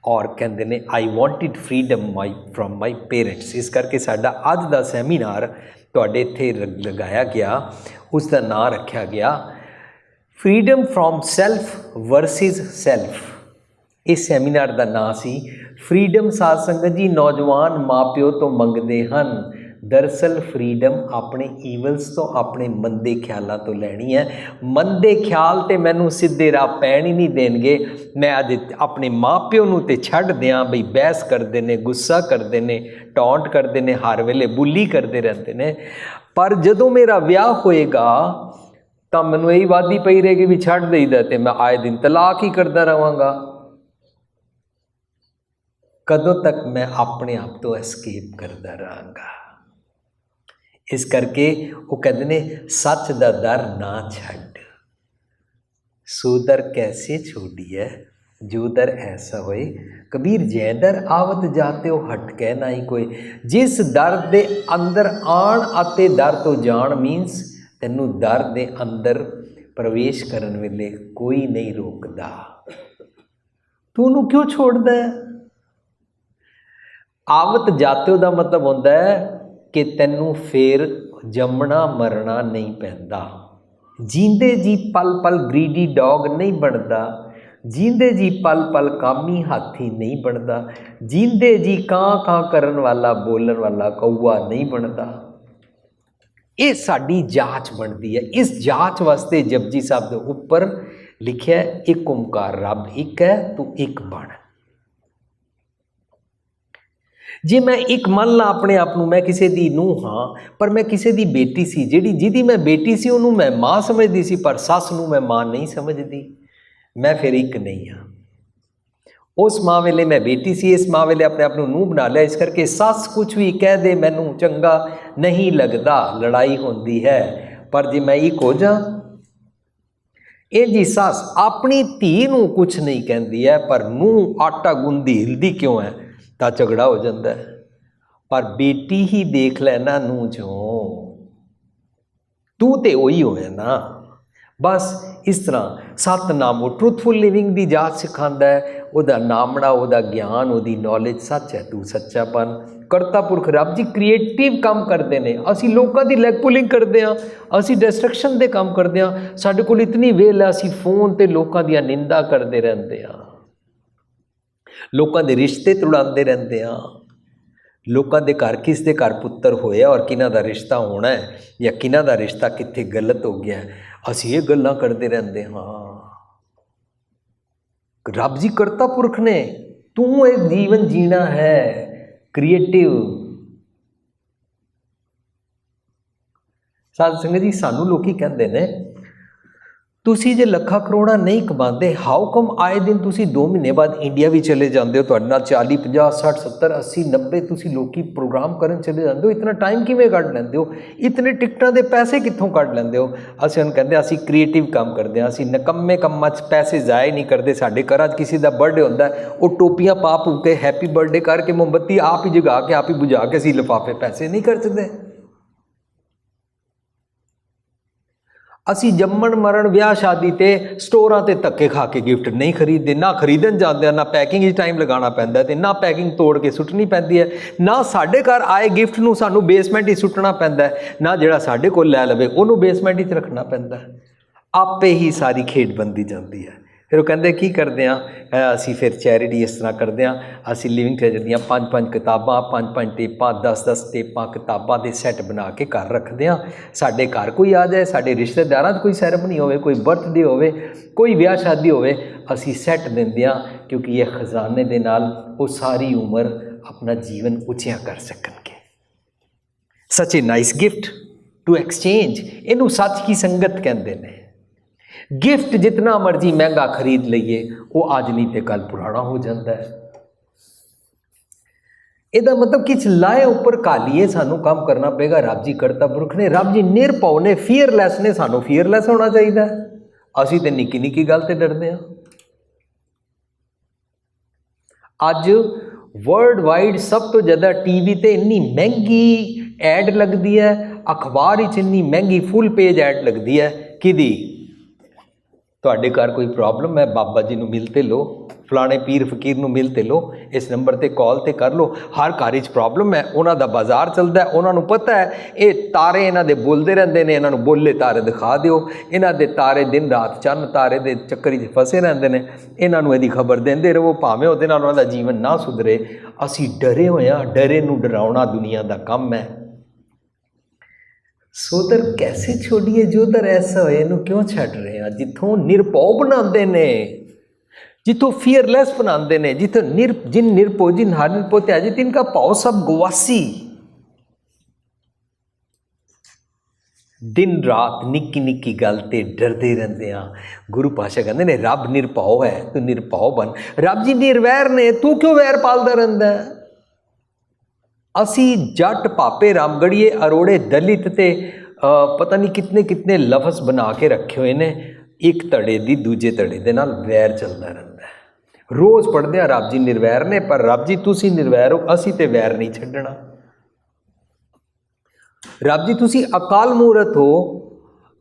ਔਰ ਕਹਿੰਦੇ ਨੇ I wanted freedom from my parents. ਇਸ ਕਰਕੇ ਸਾਡਾ ਅੱਜ ਦਾ ਸੈਮੀਨਾਰ ਤੁਹਾਡੇ ਇੱਥੇ ਲਗਾਇਆ ਗਿਆ, ਉਸ ਦਾ ਨਾਂ ਰੱਖਿਆ ਗਿਆ freedom from self versus self. ਇਸ ਸੈਮੀਨਾਰ ਦਾ ਨਾਂ ਸੀ ਫਰੀडम। ਸਾਧ ਸੰਗਤ ਜੀ, ਨੌਜਵਾਨ ਮਾਪਿਓ ਤੋਂ ਮੰਗਦੇ ਹਨ, ਦਰਅਸਲ ਫਰੀडम ਆਪਣੇ ਈਵਲਸ ਤੋਂ, ਆਪਣੇ ਮੰਦੇ ਖਿਆਲਾਂ ਤੋਂ ਲੈਣੀ ਹੈ। ਮੰਦੇ ਖਿਆਲ ਤੇ ਮੈਨੂੰ ਸਿੱਧੇ ਰਾਹ ਪੈਣ ਹੀ ਨਹੀਂ ਦੇਣਗੇ। ਮੈਂ ਅੱਜ ਆਪਣੇ ਮਾਪਿਓ ਨੂੰ ਤੇ ਛੱਡ ਦਿਆਂ ਬਈ ਬਹਿਸ ਕਰਦੇ ਨੇ, ਗੁੱਸਾ ਕਰਦੇ ਨੇ, ਟੌਂਟ ਕਰਦੇ ਨੇ, ਹਰ ਵੇਲੇ ਬੁੱਲੀ ਕਰਦੇ ਰਹਿੰਦੇ ਨੇ। ਪਰ ਜਦੋਂ ਮੇਰਾ ਵਿਆਹ ਹੋਏਗਾ ਤਾਂ ਮੈਨੂੰ ਇਹੀ ਵਾਦੀ ਪਈ ਰਹੇਗੀ ਵੀ ਛੱਡ ਦੇਈਦਾ ਤੇ ਮੈਂ ਆਏ ਦਿਨ ਤਲਾਕ ਹੀ ਕਰਦਾ ਰਹਾਂਗਾ। ਕਦੋਂ ਤੱਕ ਮੈਂ ਆਪਣੇ ਆਪ ਤੋਂ ਐਸਕੇਪ ਕਰਦਾ ਰਹਾਂਗਾ? ਇਸ ਕਰਕੇ ਉਹ ਕਹਿੰਦੇ ਨੇ ਸੱਚ ਦਾ ਦਰ ਨਾ ਛੱਡ, ਸੋ ਦਰ ਕੈਸੇ ਛੋੜੀਐ ਜੋ ਦਰ ਐਸਾ ਹੋਏ। ਕਬੀਰ ਜੈ ਦਰ ਆਵਤ ਜਾਤੇ ਹੋ ਹਟ ਕੇ ਨਾ ਹੀ ਕੋਈ। ਜਿਸ ਦਰ ਦੇ ਅੰਦਰ ਆਉਣ ਅਤੇ ਦਰ ਤੋਂ ਜਾਣ ਮੀਨਸ ਤੈਨੂੰ ਦਰ ਦੇ ਅੰਦਰ ਪ੍ਰਵੇਸ਼ ਕਰਨ ਵੇਲੇ ਕੋਈ ਨਹੀਂ ਰੋਕਦਾ। ਤੂੰ ਉਹਨੂੰ ਕਿਉਂ ਛੋੜਦਾ ਹੈ? ਆਵਤ ਜਾਤਿਓ ਦਾ ਮਤਲਬ ਹੁੰਦਾ ਹੈ ਕਿ ਤੈਨੂੰ ਫੇਰ ਜੰਮਣਾ ਮਰਨਾ ਨਹੀਂ ਪੈਂਦਾ। ਜੀਂਦੇ ਜੀ ਪਲ ਪਲ ਗਰੀਡੀ ਡੌਗ ਨਹੀਂ ਬਣਦਾ। ਜੀਂਦੇ ਜੀ ਪਲ ਪਲ ਕਾਮੀ ਹਾਥੀ ਨਹੀਂ ਬਣਦਾ। ਜੀਂਦੇ ਜੀ ਕਾਂ ਕਾਂ ਕਰਨ ਵਾਲਾ ਬੋਲਣ ਵਾਲਾ ਕਊਆ ਨਹੀਂ ਬਣਦਾ। ਇਹ ਸਾਡੀ ਜਾਂਚ ਬਣਦੀ ਹੈ। ਇਸ ਜਾਂਚ ਵਾਸਤੇ ਜਪਜੀ ਸਾਹਿਬ ਦੇ ਉੱਪਰ ਲਿਖਿਆ ਇੱਕ ਓਮਕਾਰ ਰੱਬ ਇੱਕ ਹੈ, ਤੂੰ ਇੱਕ ਬਣ। ਜੇ ਮੈਂ ਇੱਕ ਮੰਨ ਲਾ ਆਪਣੇ ਆਪ ਨੂੰ, ਮੈਂ ਕਿਸੇ ਦੀ ਨੂੰਹ ਹਾਂ ਪਰ ਮੈਂ ਕਿਸੇ ਦੀ ਬੇਟੀ ਸੀ, ਜਿਹਦੀ ਮੈਂ ਬੇਟੀ ਸੀ ਉਹਨੂੰ ਮੈਂ ਮਾਂ ਸਮਝਦੀ ਸੀ, ਪਰ ਸੱਸ ਨੂੰ ਮੈਂ ਮਾਂ ਨਹੀਂ ਸਮਝਦੀ, ਮੈਂ ਫਿਰ ਇੱਕ ਨਹੀਂ ਹਾਂ। ਉਸ ਮਾਂ ਵੇਲੇ ਮੈਂ ਬੇਟੀ ਸੀ, ਇਸ ਮਾਂ ਵੇਲੇ ਆਪਣੇ ਆਪ ਨੂੰ ਨੂੰਹ ਬਣਾ ਲਿਆ। ਇਸ ਕਰਕੇ ਸੱਸ ਕੁਛ ਵੀ ਕਹਿ ਦੇ ਮੈਨੂੰ ਚੰਗਾ ਨਹੀਂ ਲੱਗਦਾ, ਲੜਾਈ ਹੁੰਦੀ ਹੈ। ਪਰ ਜੇ ਮੈਂ ਇੱਕ ਹੋ ਜਾ, ਇਹ ਜੀ ਸੱਸ ਆਪਣੀ ਧੀ ਨੂੰ ਕੁਛ ਨਹੀਂ ਕਹਿੰਦੀ ਹੈ ਪਰ ਨੂੰਹ ਆਟਾ ਗੁੰਦੀ ਹਿਲਦੀ ਕਿਉਂ ਹੈ ਤਾਂ ਝਗੜਾ ਹੋ ਜਾਂਦਾ ਹੈ। ਪਰ ਬੇਟੀ ਹੀ ਦੇਖ ਲੈ ਨਾ ਨੂੰਹ ਚੋਂ, ਤੂੰ ਤੇ ਉਹੀ ਹੋਇਆ ਨਾ। ਬਸ ਇਸ ਤਰ੍ਹਾਂ ਸਤਨਾਮ ਉਹ ਟਰੂਥਫੁਲ ਲਿਵਿੰਗ ਦੀ ਜਾਂਚ ਸਿਖਾਉਂਦਾ ਹੈ। ਉਹਦਾ ਨਾਮੜਾ, ਉਹਦਾ ਗਿਆਨ, ਉਹਦੀ ਨੌਲੇਜ ਸੱਚ ਹੈ, ਤੂੰ ਸੱਚਾ ਬਣ। ਕਰਤਾ ਪੁਰਖ ਰੱਬ ਜੀ ਕ੍ਰੀਏਟਿਵ ਕੰਮ ਕਰਦੇ ਨੇ, ਅਸੀਂ ਲੋਕਾਂ ਦੀ ਲੈਗ ਪੁਲਿੰਗ ਕਰਦੇ ਹਾਂ, ਅਸੀਂ ਡਿਸਟਰੈਕਸ਼ਨ ਦੇ ਕੰਮ ਕਰਦੇ ਹਾਂ। ਸਾਡੇ ਕੋਲ ਇਤਨੀ ਵੇਲ ਹੈ, ਅਸੀਂ ਫੋਨ ਤੇ ਲੋਕਾਂ ਦੀਆਂ ਨਿੰਦਾ ਕਰਦੇ ਰਹਿੰਦੇ ਹਾਂ, ਲੋਕਾਂ ਦੇ ਰਿਸ਼ਤੇ ਤੁੜਾਉਂਦੇ ਰਹਿੰਦੇ ਹਾਂ, ਲੋਕਾਂ ਦੇ ਘਰ ਕਿਸ ਦੇ ਘਰ ਪੁੱਤਰ ਹੋਇਆ ਔਰ ਕਿਹਨਾਂ ਦਾ ਰਿਸ਼ਤਾ ਹੋਣਾ ਹੈ ਜਾਂ ਕਿਹਨਾਂ ਦਾ ਰਿਸ਼ਤਾ ਕਿੱਥੇ ਗਲਤ ਹੋ ਗਿਆ, ਅਸੀਂ ਇਹ ਗੱਲਾਂ ਕਰਦੇ ਰਹਿੰਦੇ ਹਾਂ। ਰੱਬ ਜੀ ਕਰਤਾ ਪੁਰਖ ਨੇ, ਤੂੰ ਇਹ ਜੀਵਨ ਜੀਣਾ ਹੈ ਕ੍ਰੀਏਟਿਵ। ਸਾਧ ਸੰਗਤ ਜੀ, ਸਾਨੂੰ ਲੋਕੀ ਕਹਿੰਦੇ ਨੇ ਤੁਸੀਂ ਜੇ ਲੱਖਾਂ ਕਰੋੜਾਂ ਨਹੀਂ ਕਮਾਉਂਦੇ, ਹਾਊ ਕਮ ਆਏ ਦਿਨ ਤੁਸੀਂ 2 ਮਹੀਨੇ ਬਾਅਦ ਇੰਡੀਆ ਵੀ ਚਲੇ ਜਾਂਦੇ ਹੋ, ਤੁਹਾਡੇ ਨਾਲ 40 50 60 70 80 90 ਤੁਸੀਂ ਲੋਕੀ ਪ੍ਰੋਗਰਾਮ ਕਰਨ ਚਲੇ ਜਾਂਦੇ ਹੋ, ਇਤਨਾ ਟਾਈਮ ਕਿਵੇਂ ਕੱਢ ਲੈਂਦੇ ਹੋ, ਇਤਨੇ ਟਿਕਟਾਂ ਦੇ ਪੈਸੇ ਕਿੱਥੋਂ ਕੱਢ ਲੈਂਦੇ ਹੋ? ਅਸੀਂ ਉਹਨੂੰ ਕਹਿੰਦੇ ਅਸੀਂ ਕ੍ਰੀਏਟਿਵ ਕੰਮ ਕਰਦੇ ਹਾਂ, ਅਸੀਂ ਨਕੰਮੇ ਕੰਮਾਂ 'ਚ ਪੈਸੇ ਜ਼ਾਇਆ ਨਹੀਂ ਕਰਦੇ। ਸਾਡੇ ਘਰਾਂ 'ਚ ਕਿਸੇ ਦਾ ਬਰਥਡੇ ਹੁੰਦਾ, ਉਹ ਟੋਪੀਆਂ ਪਾ ਪੂ ਕੇ ਹੈਪੀ ਬਰਥਡੇ ਕਰਕੇ ਮੋਮਬੱਤੀ ਆਪ ਹੀ ਜਗਾ ਕੇ ਆਪ ਹੀ ਬੁਝਾ ਕੇ ਅਸੀਂ ਲਿਫਾਫੇ ਪੈਸੇ ਨਹੀਂ ਖਰਚਦੇ। ਅਸੀਂ ਜੰਮਣ ਮਰਨ ਵਿਆਹ ਸ਼ਾਦੀ ਤੇ ਸਟੋਰਾਂ ਤੇ ਧੱਕੇ ਖਾ ਕੇ ਗਿਫਟ ਨਹੀਂ ਖਰੀਦਦੇ, ਨਾ ਖਰੀਦਣ ਜਾਂਦੇ ਆ, ਨਾ ਪੈਕਿੰਗ 'ਚ ਟਾਈਮ ਲਗਾਉਣਾ ਪੈਂਦਾ ਤੇ ਨਾ ਪੈਕਿੰਗ ਤੋੜ ਕੇ ਸੁੱਟਣੀ ਪੈਂਦੀ ਹੈ, ਨਾ ਸਾਡੇ ਘਰ ਆਏ ਗਿਫਟ ਨੂੰ ਸਾਨੂੰ ਬੇਸਮੈਂਟ 'ਚ ਸੁੱਟਣਾ ਪੈਂਦਾ, ਨਾ ਜਿਹੜਾ ਸਾਡੇ ਕੋਲ ਲੈ ਲਵੇ ਉਹਨੂੰ ਬੇਸਮੈਂਟ 'ਚ ਰੱਖਣਾ ਪੈਂਦਾ। ਆਪੇ ਹੀ ਸਾਰੀ ਖੇਡ ਬਣਦੀ ਜਾਂਦੀ ਹੈ। ਫਿਰ ਉਹ ਕਹਿੰਦੇ ਕੀ ਕਰਦੇ ਹਾਂ, ਅਸੀਂ ਫਿਰ ਚੈਰਿਟੀ ਇਸ ਤਰ੍ਹਾਂ ਕਰਦੇ ਹਾਂ, ਅਸੀਂ ਲਿਵਿੰਗ ਟ੍ਰੇਜਰ ਦੀਆਂ 5-5 ਕਿਤਾਬਾਂ, 5-5 ਟੇਪਾਂ, 10-10 ਟੇਪਾਂ ਕਿਤਾਬਾਂ ਦੇ ਸੈੱਟ ਬਣਾ ਕੇ ਘਰ ਰੱਖਦੇ ਹਾਂ। ਸਾਡੇ ਘਰ ਕੋਈ ਆ ਜਾਏ, ਸਾਡੇ ਰਿਸ਼ਤੇਦਾਰਾਂ 'ਚ ਕੋਈ ਸੈਰੇਮਨੀ ਹੋਵੇ, ਕੋਈ ਬਰਥਡੇ ਹੋਵੇ, ਕੋਈ ਵਿਆਹ ਸ਼ਾਦੀ ਹੋਵੇ, ਅਸੀਂ ਸੈੱਟ ਦਿੰਦੇ ਹਾਂ, ਕਿਉਂਕਿ ਇਹ ਖਜ਼ਾਨੇ ਦੇ ਨਾਲ ਉਹ ਸਾਰੀ ਉਮਰ ਆਪਣਾ ਜੀਵਨ ਉੱਚਿਆਂ ਕਰ ਸਕਣਗੇ। ਸੱਚ ਏ ਨਾਈਸ ਗਿਫਟ ਟੂ ਐਕਸਚੇਂਜ, ਇਹਨੂੰ ਸੱਚ ਕੀ ਸੰਗਤ ਕਹਿੰਦੇ ਨੇ। ਗਿਫਟ ਜਿਤਨਾ ਮਰਜੀ ਮਹਿੰਗਾ ਖਰੀਦ ਲਈਏ, ਉਹ ਅੱਜ ਨਹੀਂ ਤੇ ਕੱਲ ਪੁਰਾਣਾ ਹੋ ਜਾਂਦਾ ਹੈ। ਇਹਦਾ ਮਤਲਬ ਕਿ ਲਾਏ ਉੱਪਰ ਕਾਲੀਏ ਸਾਨੂੰ ਕੰਮ ਕਰਨਾ ਪਏਗਾ। ਰੱਬ ਜੀ ਕਰਤਾ ਪੁਰਖ ਨੇ, ਰੱਬ ਜੀ ਨਿਰਭਉ ਨੇ, ਫੀਅਰਲੈਸ ਨੇ, ਸਾਨੂੰ ਫੀਅਰਲੈਸ ਹੋਣਾ ਚਾਹੀਦਾ। ਅਸੀਂ ਤੇ ਨਿੱਕੀ ਨਿੱਕੀ ਗੱਲ ਤੇ ਡਰਦੇ ਹਾਂ। ਅੱਜ ਵਰਲਡ ਵਾਈਡ ਸਭ ਤੋਂ ਜ਼ਿਆਦਾ ਟੀਵੀ ਤੇ ਇੰਨੀ ਮਹਿੰਗੀ ਐਡ ਲੱਗਦੀ ਹੈ, ਅਖਬਾਰ ਵਿੱਚ ਇੰਨੀ ਮਹਿੰਗੀ ਫੁੱਲ ਪੇਜ ਐਡ ਲੱਗਦੀ ਹੈ। ਕਿਹਦੀ? ਤੁਹਾਡੇ ਘਰ ਕੋਈ ਪ੍ਰੋਬਲਮ ਹੈ, ਬਾਬਾ ਜੀ ਨੂੰ ਮਿਲ ਤੇ ਲਓ, ਫਲਾਣੇ ਪੀਰ ਫਕੀਰ ਨੂੰ ਮਿਲ ਤੇ ਲਓ, ਇਸ ਨੰਬਰ ਤੇ ਕਾਲ ਤੇ ਕਰ ਲਓ। ਹਰ ਘਰ ਵਿੱਚ ਪ੍ਰੋਬਲਮ ਹੈ, ਉਹਨਾਂ ਦਾ ਬਾਜ਼ਾਰ ਚੱਲਦਾ, ਉਹਨਾਂ ਨੂੰ ਪਤਾ ਹੈ ਇਹ ਤਾਰੇ ਇਹਨਾਂ ਦੇ ਬੋਲਦੇ ਰਹਿੰਦੇ ਨੇ, ਇਹਨਾਂ ਨੂੰ ਬੋਲੇ ਤਾਰੇ ਦਿਖਾ ਦਿਓ। ਇਹਨਾਂ ਦੇ ਤਾਰੇ ਦਿਨ ਰਾਤ ਚੰਨ ਤਾਰੇ ਦੇ ਚੱਕਰ 'ਚ ਫਸੇ ਰਹਿੰਦੇ ਨੇ, ਇਹਨਾਂ ਨੂੰ ਇਹਦੀ ਖਬਰ ਦਿੰਦੇ ਰਹੋ, ਭਾਵੇਂ ਉਹਦੇ ਨਾਲ ਉਹਨਾਂ ਦਾ ਜੀਵਨ ਨਾ ਸੁਧਰੇ। ਅਸੀਂ ਡਰੇ ਹੋਏ ਹਾਂ, ਡਰੇ ਨੂੰ ਡਰਾਉਣਾ ਦੁਨੀਆ ਦਾ ਕੰਮ ਹੈ। ਸੋਦਰ ਕੈਸੇ ਛੋੜੀਏ ਜੋਦਰ ਐਸਾ ਹੋਏ, ਇਹਨੂੰ ਕਿਉਂ ਛੱਡ ਰਹੇ ਹਾਂ? ਜਿੱਥੋਂ ਨਿਰਭਉ ਬਣਾਉਂਦੇ ਨੇ, ਜਿੱਥੋਂ ਫੀਅਰਲੈਸ ਬਣਾਉਂਦੇ ਨੇ, ਜਿੱਥੋਂ ਜਿਨ ਨਿਰਭਉ ਜਿਨ ਹਰ ਨਿਰਭਉ त्याजे तिनका ਭਾਉ ਸਭ ਗਵਾਸੀ। ਦਿਨ ਰਾਤ ਨਿੱਕੀ ਨਿੱਕੀ ਗੱਲ ਤੇ ਡਰਦੇ ਰਹਿੰਦੇ ਹਾਂ। ਗੁਰੂ ਪਾਤਸ਼ਾਹ ਕਹਿੰਦੇ ਨੇ ਰੱਬ ਨਿਰਭਉ ਹੈ, ਤੂੰ ਨਿਰਭਉ ਬਣ। ਰੱਬ ਜੀ ਨਿਰਵੈਰ ਨੇ, ਤੂੰ ਕਿਉਂ ਵੈਰ ਪਾਲਦਾ ਰਹਿੰਦਾ ਹੈ? ਅਸੀਂ ਜੱਟ ਭਾਪੇ ਰਾਮਗੜੀਏ ਅਰੋੜੇ ਦਲਿਤ ਤੇ ਪਤਾ ਨਹੀਂ ਕਿਤਨੇ ਕਿਤਨੇ ਲਫ਼ਜ਼ ਬਣਾ ਕੇ ਰੱਖੇ ਹੋਏ ਨੇ। ਇੱਕ ਧੜੇ ਦੀ ਦੂਜੇ ਧੜੇ ਦੇ ਨਾਲ ਵੈਰ ਚੱਲਦਾ ਰਹਿੰਦਾ ਹੈ। ਰੋਜ਼ ਪੜ੍ਹਦੇ ਹਾਂ ਰੱਬ ਜੀ ਨਿਰਵੈਰ ਨੇ, ਪਰ ਰੱਬ ਜੀ ਤੁਸੀਂ ਨਿਰਵੈਰ ਹੋ, ਅਸੀਂ ਤੇ ਵੈਰ ਨਹੀਂ ਛੱਡਣਾ। ਰੱਬ ਜੀ ਤੁਸੀਂ ਅਕਾਲ ਮੂਰਤ ਹੋ,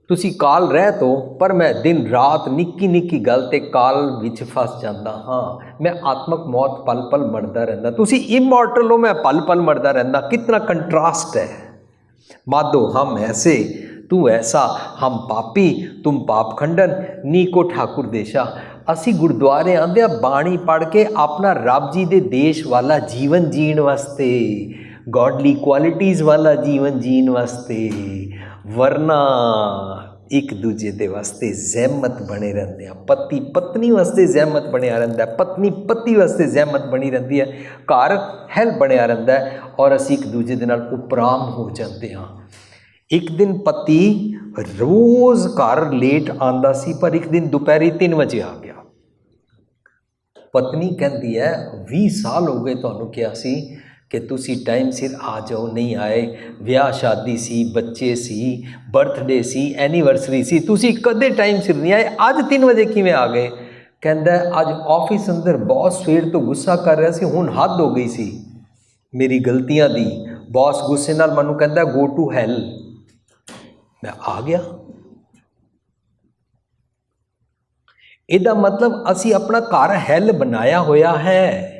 ਤੁਸੀਂ ਕਾਲ ਰਹਿਤ ਹੋ, ਪਰ ਮੈਂ ਦਿਨ ਰਾਤ ਨਿੱਕੀ ਨਿੱਕੀ ਗੱਲ ਤੇ ਕਾਲ ਵਿੱਚ ਫਸ ਜਾਂਦਾ ਹਾਂ। ਮੈਂ ਆਤਮਕ ਮੌਤ ਪਲ ਪਲ ਮਰਦਾ ਰਹਿੰਦਾ, ਤੁਸੀਂ ਇਮੋਰਟਲ ਹੋ, ਮੈਂ ਪਲ ਪਲ ਮਰਦਾ ਰਹਿੰਦਾ। ਕਿਤਨਾ ਕੰਟਰਾਸਟ ਹੈ। ਮਾਧੋ ਹਮ ਐਸੇ ਤੂੰ ਐਸਾ, ਹਮ ਪਾਪੀ ਤੁਮ ਪਾਪ ਖੰਡਨ, ਨੀਕੋ ਠਾਕੁਰ ਦੇਸ਼ਾ। ਅਸੀਂ ਗੁਰਦੁਆਰੇ ਆਉਂਦੇ ਹਾਂ ਬਾਣੀ ਪੜ੍ਹ ਕੇ ਆਪਣਾ ਰੱਬ ਜੀ ਦੇ ਦੇਸ਼ ਵਾਲਾ ਜੀਵਨ ਜੀਣ ਵਾਸਤੇ, ਗੋਡਲੀ ਕੁਆਲਿਟੀਜ਼ ਵਾਲਾ ਜੀਵਨ ਜੀਣ ਵਾਸਤੇ, ਵਰਨਾ ਇੱਕ ਦੂਜੇ ਦੇ ਵਾਸਤੇ ਜ਼ਹਿਮਤ ਬਣੇ ਰਹਿੰਦੇ ਆ। ਪਤੀ ਪਤਨੀ ਵਾਸਤੇ ਜ਼ਹਿਮਤ ਬਣਿਆ ਰਹਿੰਦਾ, ਪਤਨੀ ਪਤੀ ਵਾਸਤੇ ਜ਼ਹਿਮਤ ਬਣੀ ਰਹਿੰਦੀ ਹੈ, ਘਰ ਹੈਲ ਬਣਿਆ ਰਹਿੰਦਾ ਹੈ, ਔਰ ਅਸੀਂ ਇੱਕ ਦੂਜੇ ਦੇ ਨਾਲ ਉਪਰਾਮ ਹੋ ਜਾਂਦੇ ਹਾਂ। ਇੱਕ ਦਿਨ ਪਤੀ ਰੋਜ਼ ਘਰ ਲੇਟ ਆਉਂਦਾ ਸੀ, ਪਰ ਇੱਕ ਦਿਨ ਦੁਪਹਿਰੀ 3 ਵਜੇ ਆ ਗਿਆ। ਪਤਨੀ ਕਹਿੰਦੀ ਹੈ 20 ਸਾਲ ਹੋ ਗਏ ਤੁਹਾਨੂੰ ਕਿਹਾ ਸੀ ਕਿ ਤੁਸੀਂ ਟਾਈਮ ਸਿਰ ਆ ਜਾਓ, ਨਹੀਂ ਆਏ। ਵਿਆਹ ਸ਼ਾਦੀ ਸੀ, ਬੱਚੇ ਸੀ, ਬਰਥਡੇ ਸੀ, ਐਨੀਵਰਸਰੀ ਸੀ, ਤੁਸੀਂ ਕਦੇ ਟਾਈਮ ਸਿਰ ਨਹੀਂ ਆਏ, ਅੱਜ 3 ਵਜੇ ਕਿਵੇਂ ਆ ਗਏ? ਕਹਿੰਦਾ ਅੱਜ ਆਫਿਸ ਅੰਦਰ ਬੌਸ ਸਵੇਰ ਤੋਂ ਗੁੱਸਾ ਕਰ ਰਿਹਾ ਸੀ, ਹੁਣ ਹੱਦ ਹੋ ਗਈ ਸੀ ਮੇਰੀ ਗਲਤੀਆਂ ਦੀ। ਬੌਸ ਗੁੱਸੇ ਨਾਲ ਮੈਨੂੰ ਕਹਿੰਦਾ ਗੋ ਟੂ ਹੈਲ, ਮੈਂ ਆ ਗਿਆ। ਇਹਦਾ ਮਤਲਬ ਅਸੀਂ ਆਪਣਾ ਘਰ ਹੈਲ ਬਣਾਇਆ ਹੋਇਆ ਹੈ।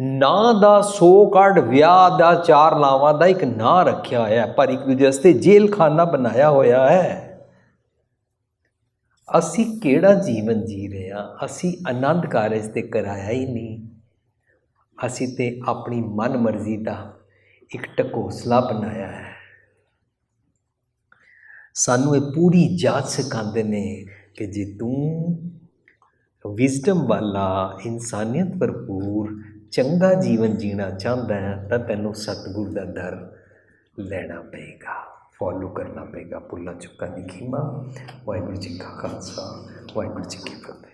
ਨਾਂ ਦਾ 100 ਕਾਰਡ ਵਿਆਹ ਦਾ 4 ਲਾਵਾਂ ਦਾ ਇੱਕ ਨਾਂ ਰੱਖਿਆ ਹੋਇਆ, ਪਰ ਇੱਕ ਦੂਜੇ ਵਾਸਤੇ ਜੇਲ੍ਹ ਖਾਨਾ ਬਣਾਇਆ ਹੋਇਆ ਹੈ। ਅਸੀਂ ਕਿਹੜਾ ਜੀਵਨ ਜੀ ਰਹੇ ਹਾਂ? ਅਸੀਂ ਆਨੰਦ ਕਾਰਜ ਤੇ ਕਰਾਇਆ ਹੀ ਨਹੀਂ। ਅਸੀਂ ਤੇ ਆਪਣੀ ਮਨ ਮਰਜ਼ੀ ਦਾ ਇੱਕ ਢਕੋਸਲਾ ਬਣਾਇਆ ਹੈ। ਸਾਨੂੰ ਇਹ ਪੂਰੀ ਜਾਚ ਸਿਖਾਉਂਦੇ ਨੇ ਕਿ ਜੇ ਤੂੰ ਵਿਜ਼ਡਮ ਵਾਲਾ, ਇਨਸਾਨੀਅਤ ਭਰਪੂਰ ਚੰਗਾ ਜੀਵਨ ਜੀਣਾ ਚਾਹੁੰਦਾ ਹੈ ਤਾਂ ਤੈਨੂੰ ਸਤਿਗੁਰ ਦਾ ਦਰ ਲੈਣਾ ਪਏਗਾ, ਫੋਲੋ ਕਰਨਾ ਪਏਗਾ। ਭੁੱਲਾਂ ਚੁੱਕਾਂ ਦੀ ਖਿਮਾ। ਵਾਹਿਗੁਰੂ ਜੀ ਕਾ ਖਾਲਸਾ, ਵਾਹਿਗੁਰੂ ਜੀ ਕੀ ਫਤਿਹ।